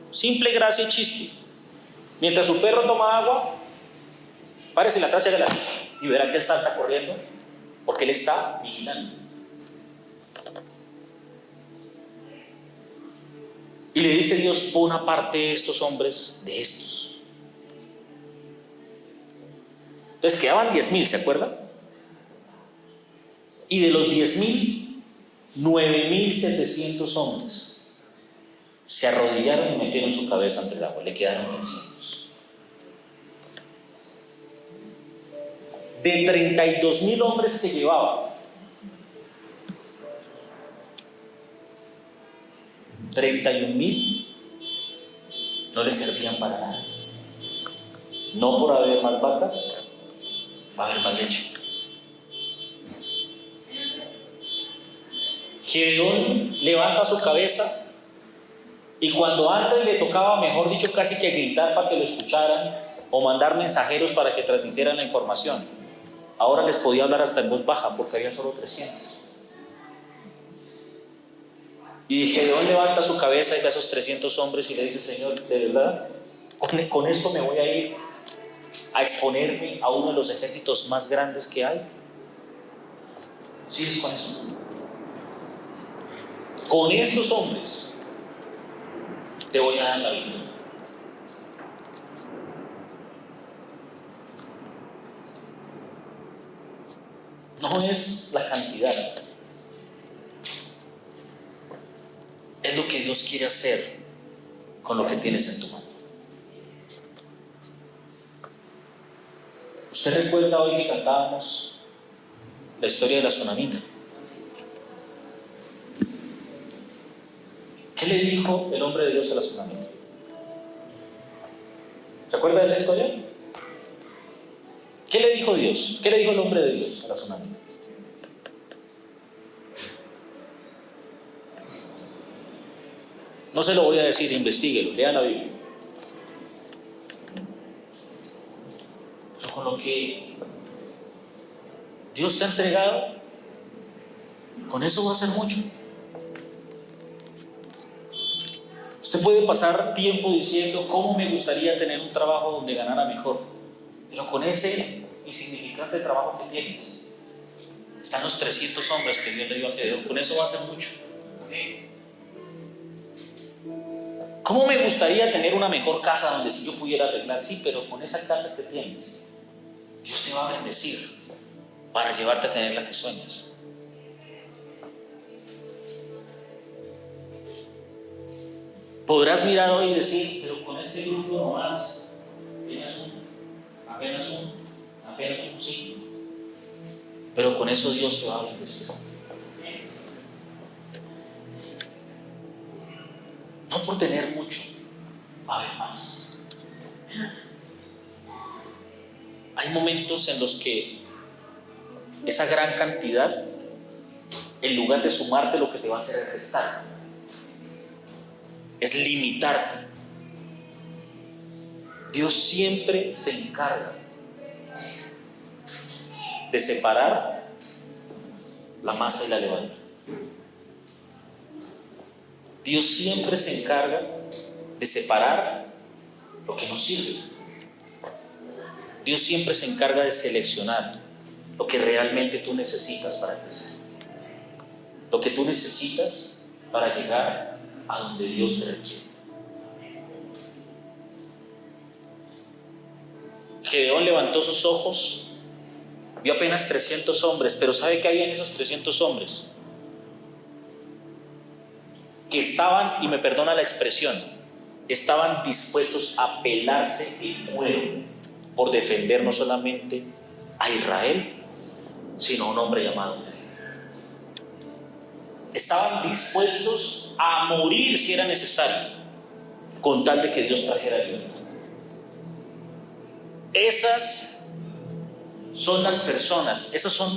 simple gracia y chiste. Mientras su perro toma agua, párese la tracha de la y verá que él salta corriendo porque él está vigilando. Y le dice Dios, pon aparte estos hombres de estos. Entonces quedaban 10,000, ¿se acuerdan? Y de los 10,000, 9,700 hombres se arrodillaron y metieron su cabeza entre el agua. Le quedaron vencidos. De 32,000 hombres que llevaba, 31,000 no le servían para nada. No por haber más vacas, va a haber más leche. Gedeón levanta su cabeza y cuando antes le tocaba, mejor dicho, casi que gritar para que lo escucharan o mandar mensajeros para que transmitieran la información, ahora les podía hablar hasta en voz baja porque había solo 300. Y Gedeón levanta su cabeza y ve a esos 300 hombres y le dice, Señor, de verdad, con esto me voy a ir a exponerme a uno de los ejércitos más grandes que hay. Sí, es con eso. Con estos hombres te voy a dar la vida. No es la cantidad, Dios quiere hacer con lo que tienes en tu mano. ¿Usted recuerda hoy que cantábamos la historia de la tsunamita? ¿Qué le dijo el hombre de Dios a la tsunamita? ¿Se acuerda de esa historia? ¿Qué le dijo Dios? ¿Qué le dijo el hombre de Dios a la tsunamita? No se lo voy a decir, investíguelo, lea la Biblia. Pero con lo que Dios te ha entregado, con eso va a ser mucho. Usted puede pasar tiempo diciendo cómo me gustaría tener un trabajo donde ganara mejor, pero con ese insignificante trabajo que tienes, están los 300 hombres que Dios le dio a Gedeón, con eso va a ser mucho. ¿Cómo me gustaría tener una mejor casa donde si yo pudiera arreglar? Sí, pero con esa casa que tienes, Dios te va a bendecir para llevarte a tener la que sueñas. Podrás mirar hoy y decir, pero con este grupo no más, apenas un sí. Pero con eso Dios te va a bendecir. No por tener mucho, va a haber más. Hay momentos en los que esa gran cantidad, en lugar de sumarte, lo que te va a hacer es restar, es limitarte. Dios siempre se encarga de separar la masa y la levadura. Dios siempre se encarga de separar lo que nos sirve. Dios siempre se encarga de seleccionar lo que realmente tú necesitas para crecer, lo que tú necesitas para llegar a donde Dios te requiere. Gedeón levantó sus ojos, vio apenas 300 hombres, pero ¿sabe qué había en esos 300 hombres? Que estaban, y me perdona la expresión, estaban dispuestos a pelarse el cuero por defender no solamente a Israel, sino a un hombre llamado Gedeón. Estaban dispuestos a morir si era necesario, con tal de que Dios trajera libertad. Esas son las personas, esos son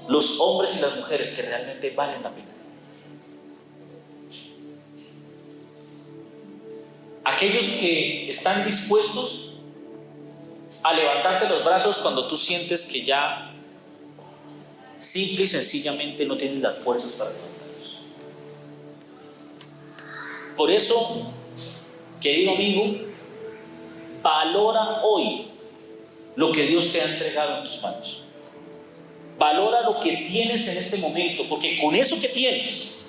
los hombres y las mujeres que realmente valen la pena. Aquellos que están dispuestos a levantarte los brazos cuando tú sientes que ya simple y sencillamente no tienes las fuerzas para levantarlos. Por eso, querido amigo, valora hoy lo que Dios te ha entregado en tus manos. Valora lo que tienes en este momento, porque con eso que tienes,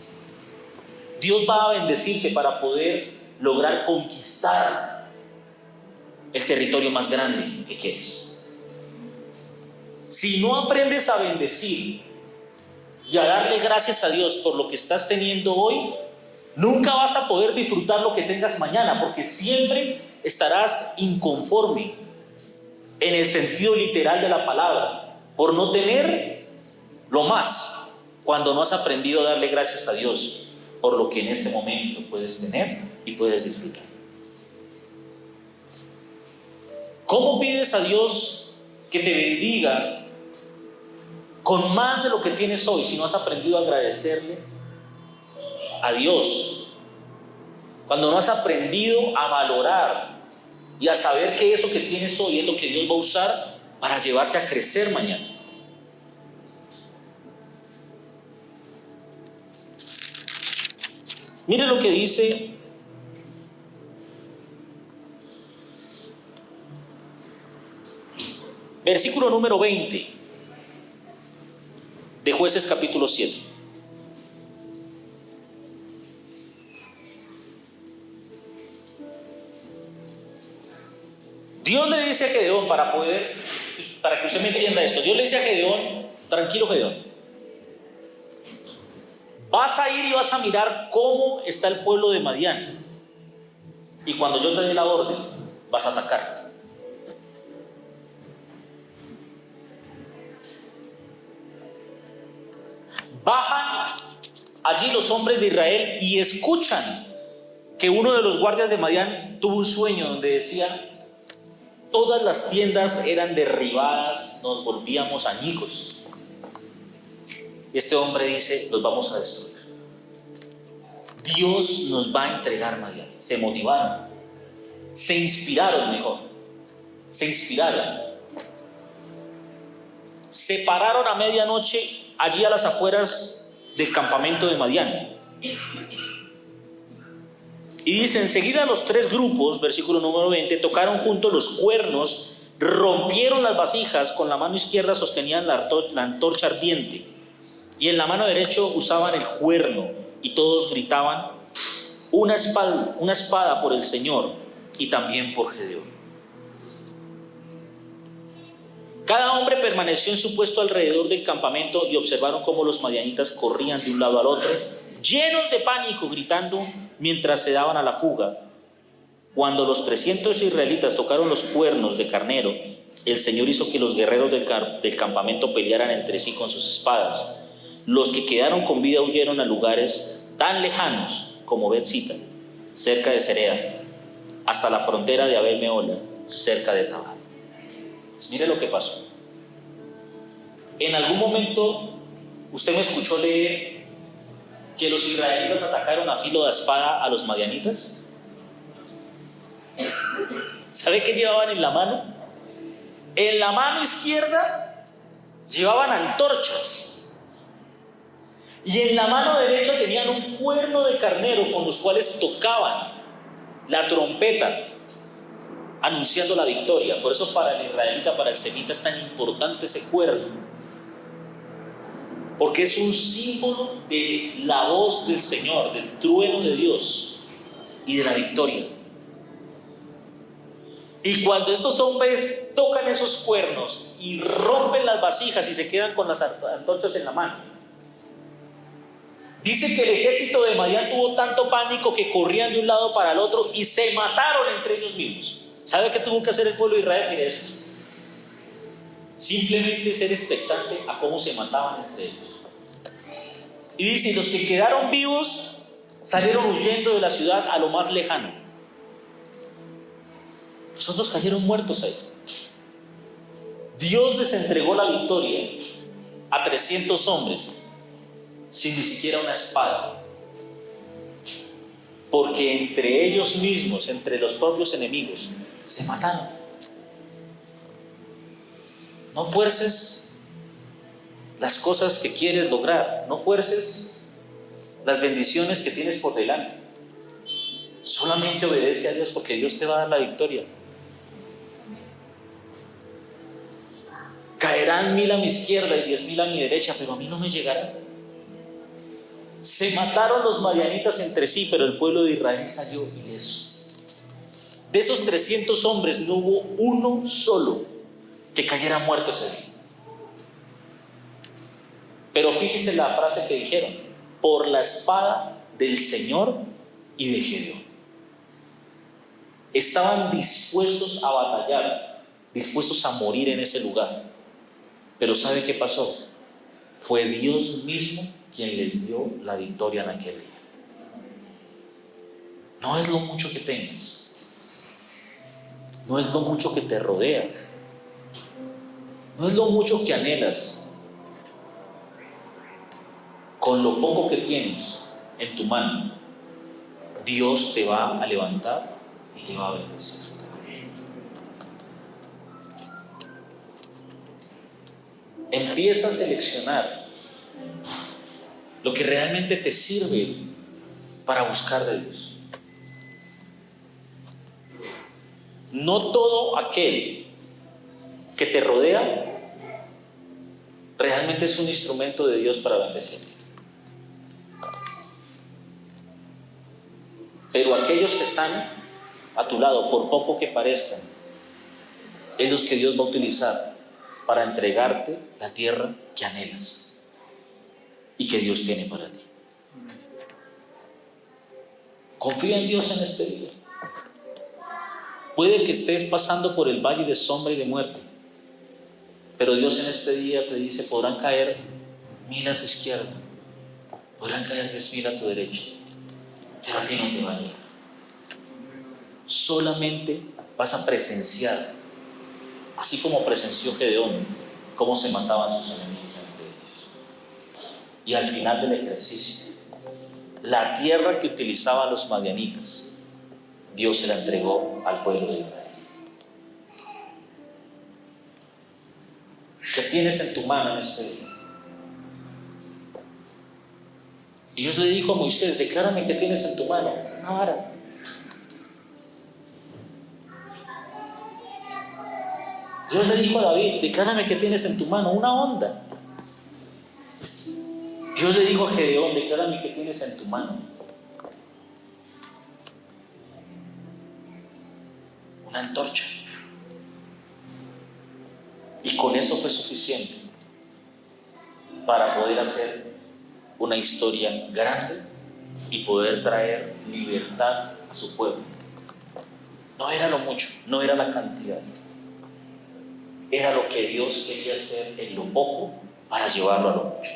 Dios va a bendecirte para poder lograr conquistar el territorio más grande que quieres. Si no aprendes a bendecir y a darle gracias a Dios por lo que estás teniendo hoy, nunca vas a poder disfrutar lo que tengas mañana, porque siempre estarás inconforme en el sentido literal de la palabra, por no tener lo más, cuando no has aprendido a darle gracias a Dios por lo que en este momento puedes tener y puedes disfrutar. ¿Cómo pides a Dios que te bendiga con más de lo que tienes hoy si no has aprendido a agradecerle a Dios? Cuando no has aprendido a valorar y a saber que eso que tienes hoy es lo que Dios va a usar para llevarte a crecer mañana. Mire lo que dice versículo número 20 de Jueces capítulo 7. Dios le dice a Gedeón, para que usted me entienda esto, Dios le dice a Gedeón, tranquilo Gedeón, vas a ir y vas a mirar cómo está el pueblo de Madián. Y cuando yo te dé la orden, vas a atacar. Bajan allí los hombres de Israel y escuchan que uno de los guardias de Madián tuvo un sueño donde decía: todas las tiendas eran derribadas, nos volvíamos añicos. Este hombre dice: los vamos a destruir. Dios nos va a entregar Madián. Se motivaron, se inspiraron mejor, se inspiraron. Se pararon a medianoche allí a las afueras del campamento de Madián. Y dice: enseguida los tres grupos, versículo número 20, tocaron juntos los cuernos, rompieron las vasijas, con la mano izquierda sostenían la antorcha ardiente y en la mano derecha usaban el cuerno, y todos gritaban: una espada por el Señor y también por Gedeón. Cada hombre permaneció en su puesto alrededor del campamento y observaron cómo los madianitas corrían de un lado al otro, llenos de pánico, gritando mientras se daban a la fuga. Cuando los 300 israelitas tocaron los cuernos de carnero, el Señor hizo que los guerreros del campamento pelearan entre sí con sus espadas. Los que quedaron con vida huyeron a lugares tan lejanos como Bet-Sita, cerca de Cerea, hasta la frontera de Abel-Mehola, cerca de Tabal. Pues mire lo que pasó. En algún momento usted me escuchó leer que los israelitas atacaron a filo de espada a los madianitas. ¿Sabe qué llevaban en la mano? En la mano izquierda llevaban antorchas y en la mano derecha tenían un cuerno de carnero con los cuales tocaban la trompeta anunciando la victoria. Por eso para el israelita, para el semita, es tan importante ese cuerno, porque es un símbolo de la voz del Señor, del trueno de Dios y de la victoria. Y cuando estos hombres tocan esos cuernos y rompen las vasijas y se quedan con las antorchas en la mano, dice que el ejército de Madián tuvo tanto pánico que corrían de un lado para el otro y se mataron entre ellos mismos. ¿Sabe qué tuvo que hacer el pueblo de Israel? Mire esto: simplemente ser expectante a cómo se mataban entre ellos. Y dice: los que quedaron vivos salieron huyendo de la ciudad a lo más lejano. Los otros cayeron muertos ahí. Dios les entregó la victoria a 300 hombres sin ni siquiera una espada, porque entre ellos mismos, entre los propios enemigos, se mataron. No fuerces las cosas que quieres lograr, no fuerces las bendiciones que tienes por delante. Solamente obedece a Dios, porque Dios te va a dar la victoria. Caerán 1000 a mi izquierda y 10,000 a mi derecha, pero a mí no me llegarán. Se mataron los madianitas entre sí, pero el pueblo de Israel salió ileso. De esos 300 hombres no hubo uno solo que cayera muerto ese día. Pero fíjese la frase que dijeron: por la espada del Señor y de Gedeón. Estaban dispuestos a batallar, dispuestos a morir en ese lugar. Pero ¿sabe qué pasó? Fue Dios mismo quien les dio la victoria en aquel día. No es lo mucho que tengas, no es lo mucho que te rodea, no es lo mucho que anhelas. Con lo poco que tienes en tu mano, Dios te va a levantar y te va a bendecir. Empieza a seleccionar lo que realmente te sirve para buscar de Dios. No todo aquel que te rodea realmente es un instrumento de Dios para bendecirte. Pero aquellos que están a tu lado, por poco que parezcan, es los que Dios va a utilizar para entregarte la tierra que anhelas y que Dios tiene para ti. Confía en Dios en este día. Puede que estés pasando por el valle de sombra y de muerte, pero Dios en este día te dice: podrán caer 1000 a tu izquierda, podrán caer 10,000 a tu derecha, pero a ti no te va a llegar. Solamente vas a presenciar, así como presenció Gedeón, cómo se mataban sus enemigos entre ellos. Y al final del ejercicio, la tierra que utilizaban los madianitas, Dios se la entregó al pueblo de Israel. ¿Qué tienes en tu mano en este día? Dios le dijo a Moisés: declárame qué tienes en tu mano. Una vara. Dios le dijo a David: declárame qué tienes en tu mano. Una onda. Dios le dijo a Gedeón: declárame qué tienes en tu mano. Una antorcha. Y con eso fue suficiente para poder hacer una historia grande y poder traer libertad a su pueblo. No era lo mucho, no era la cantidad, era lo que Dios quería hacer en lo poco para llevarlo a lo mucho.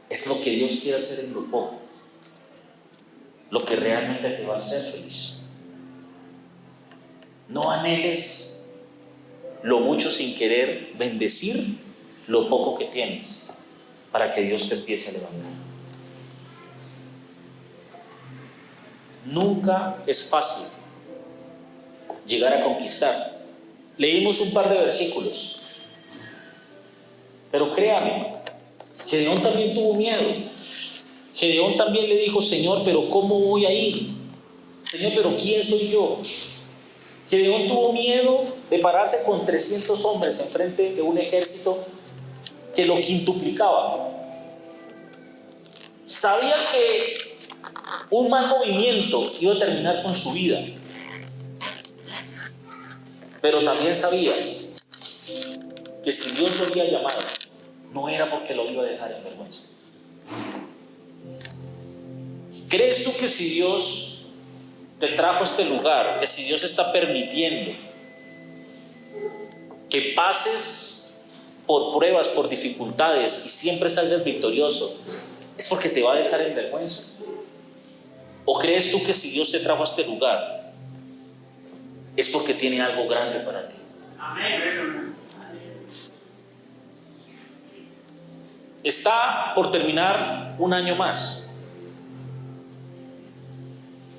Es lo que Dios quiere hacer en lo poco, lo que realmente te va a hacer feliz. No anheles lo mucho sin querer bendecir lo poco que tienes, para que Dios te empiece a levantar. Nunca es fácil llegar a conquistar. Leímos un par de versículos, pero créame, Gedeón también tuvo miedo. Gedeón también le dijo: Señor, pero ¿cómo voy a ir? Señor, pero ¿quién soy yo? Gedeón tuvo miedo de pararse con 300 hombres enfrente de un ejército que lo quintuplicaba. Sabía que un mal movimiento iba a terminar con su vida, pero también sabía que si Dios lo había llamado, no era porque lo iba a dejar en vergüenza. ¿Crees tú que si Dios te trajo a este lugar, que si Dios está permitiendo que pases por pruebas, por dificultades y siempre salgas victorioso, es porque te va a dejar en vergüenza? ¿O crees tú que si Dios te trajo a este lugar, es porque tiene algo grande para ti? Amén. Está por terminar un año más.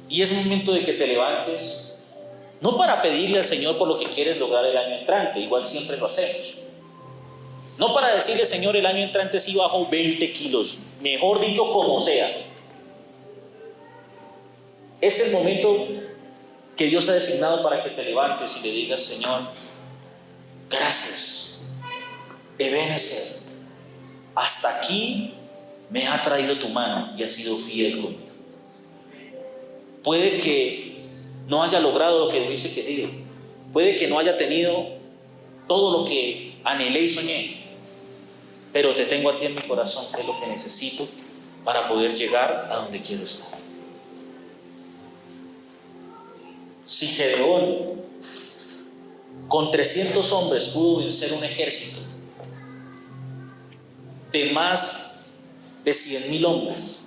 Y es momento de que te levantes, no para pedirle al Señor por lo que quieres lograr el año entrante, igual siempre lo hacemos. No para decirle: Señor, el año entrante sí bajo 20 kilos, mejor dicho, como sea. Es el momento que Dios ha designado para que te levantes y le digas: Señor, gracias, Ebenezer, hasta aquí me ha traído tu mano y has sido fiel conmigo. Puede que no haya logrado lo que hubiese querido, puede que no haya tenido todo lo que anhelé y soñé, pero te tengo a ti en mi corazón, que es lo que necesito para poder llegar a donde quiero estar. Si Gedeón con 300 hombres pudo vencer un ejército de más de 100,000 hombres,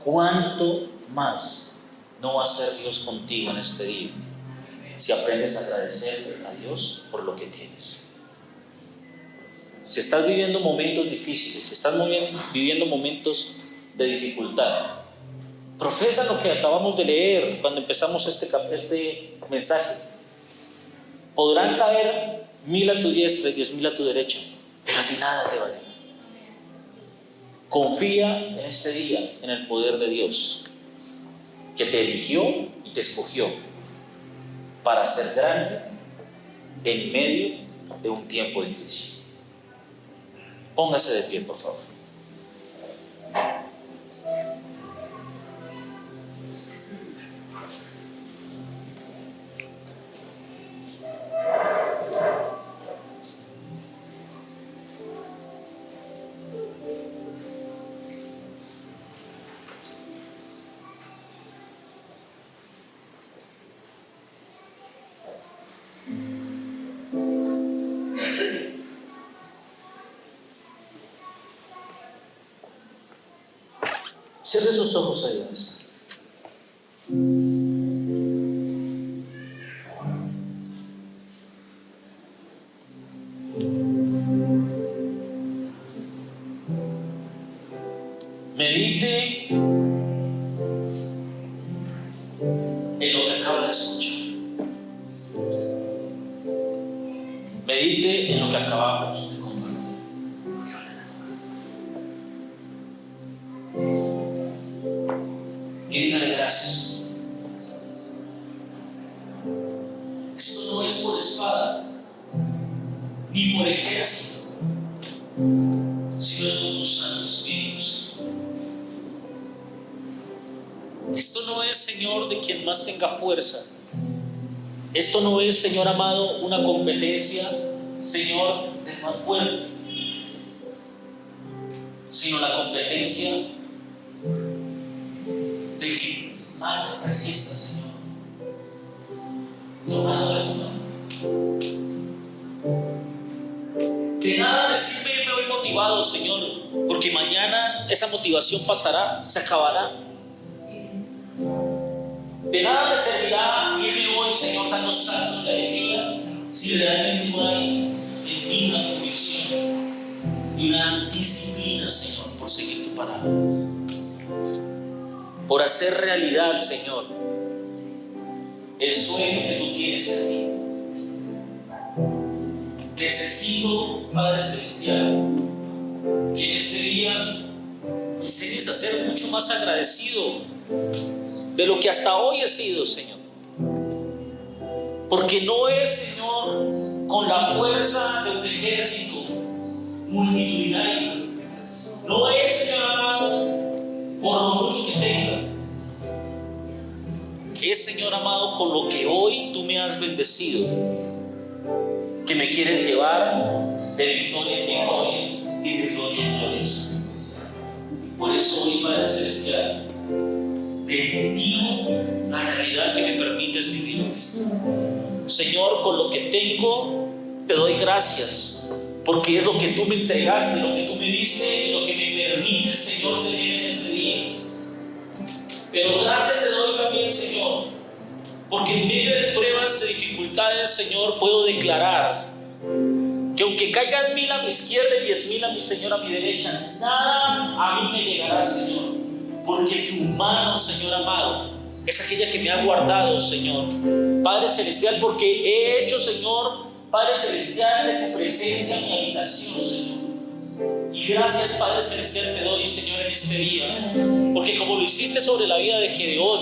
¿cuánto más no va a hacer Dios contigo en este día si aprendes a agradecer a Dios por lo que tienes? Si estás viviendo momentos difíciles, si estás viviendo momentos de dificultad, profesa lo que acabamos de leer cuando empezamos este mensaje. Podrán caer 1000 a tu diestra y 10,000 a tu derecha, pero a ti nada te va a llegar. Confía en este día en el poder de Dios, que te eligió y te escogió para ser grande en medio de un tiempo difícil. Póngase de pie, por favor. Cierre sus ojos ahí donde está. Medite en lo que acaba de escuchar. Medite en lo que acabamos de compartir. Y dígale gracias. Esto no es por espada ni por ejército, sino es por tu Santo Espíritu. Esto no es, Señor, de quien más tenga fuerza. Esto no es, Señor amado, una competencia, Señor, del más fuerte, sino la competencia del que más resista, Señor. Tomado de tu mano. De nada me sirve irme hoy motivado, Señor, porque mañana esa motivación pasará, se acabará. De nada me servirá irme hoy, Señor, dando saltos de alegría, si realmente no hay en mí una convicción y una disciplina, Señor, por seguir tu palabra, por hacer realidad, Señor, el sueño que tú tienes en mí. Necesito, Padre Celestial, que en este día me enseñes a ser mucho más agradecido de lo que hasta hoy he sido, Señor. Porque no es, Señor, con la fuerza de un ejército multitudinario. No es, Señor amado, por lo mucho que tenga. Es, Señor amado, con lo que hoy tú me has bendecido, que me quieres llevar de victoria en victoria y de gloria en gloria. Por eso hoy, Padre Celestial, bendigo la realidad que me permites vivir. Señor, con lo que tengo te doy gracias, porque es lo que tú me entregaste, lo que tú me diste y lo que me permites, Señor, tener en este día. Pero gracias te doy también, Señor, porque en medio de pruebas, de dificultades, Señor, puedo declarar que aunque caigan 1000 a mi izquierda y 10,000 a mi, Señor, a mi derecha, nada a mí me llegará, Señor. Porque tu mano, Señor amado, es aquella que me ha guardado, Señor. Padre Celestial, porque he hecho, Señor, Padre Celestial, de tu presencia mi habitación, Señor. Y gracias, Padre Celestial, te doy, Señor, en este día. Porque como lo hiciste sobre la vida de Gedeón,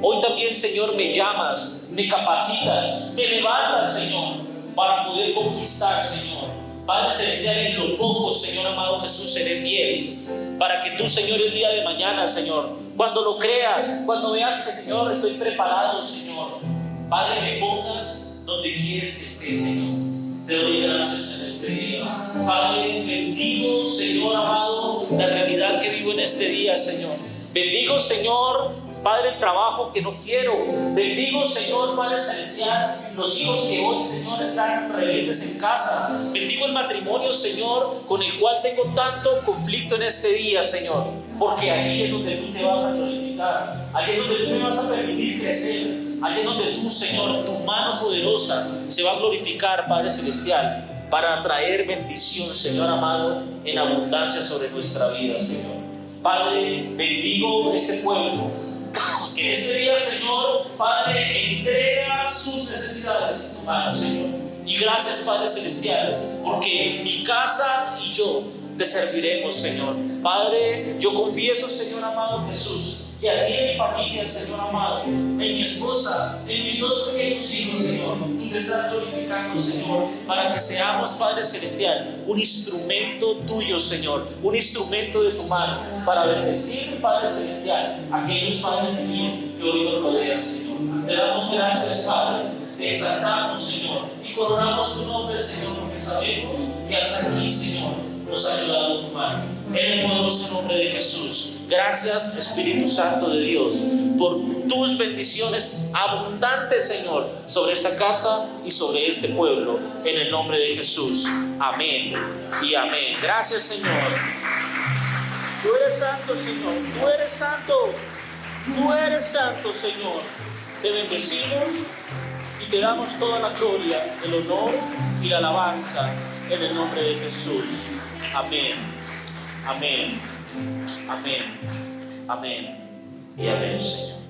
hoy también, Señor, me llamas, me capacitas, me levantas, Señor, para poder conquistar, Señor. Padre Celestial, en lo poco, Señor amado Jesús, seré fiel, para que tú, Señor, el día de mañana, Señor, cuando lo creas, cuando veas que, Señor, estoy preparado, Señor, Padre, me pongas donde quieres que esté, Señor. Te doy gracias en este día. Padre, bendigo, Señor amado, la realidad que vivo en este día, Señor. Bendigo, Señor, Padre, el trabajo que no quiero. Bendigo, Señor, Padre Celestial, los hijos que hoy, Señor, están rebeldes en casa. Bendigo el matrimonio, Señor, con el cual tengo tanto conflicto en este día, Señor. Porque allí es donde tú te vas a glorificar. Allí es donde tú me vas a permitir crecer. Allí es donde tú, Señor, tu mano poderosa se va a glorificar, Padre Celestial, para traer bendición, Señor amado, en abundancia sobre nuestra vida, Señor. Padre, bendigo este pueblo. Que en este día, Señor, Padre, entrega sus necesidades en tu mano, Señor. Y gracias, Padre Celestial, porque mi casa y yo te serviremos, Señor. Padre, yo confieso, Señor amado Jesús, que aquí en mi familia, Señor amado, en mi esposa, en mis 2 pequeños hijos, Señor, tú te estás glorificando, Señor, para que seamos, Padre Celestial, un instrumento tuyo, Señor, un instrumento de tu mano, para bendecir, Padre Celestial, a aquellos padres míos que hoy nos rodean, Señor. Te damos gracias, Padre, te exaltamos, Señor, y coronamos tu nombre, Señor, porque sabemos que hasta aquí, Señor, nos ha ayudado tu mano. En el poderoso nombre de Jesús. Gracias, Espíritu Santo de Dios, por tus bendiciones abundantes, Señor, sobre esta casa y sobre este pueblo. En el nombre de Jesús. Amén y amén. Gracias, Señor. Tú eres santo, Señor. Tú eres santo. Tú eres santo, Señor. Te bendecimos y te damos toda la gloria, el honor y la alabanza en el nombre de Jesús. Amén. Amén. Amén. Amén. Y amén, Señor.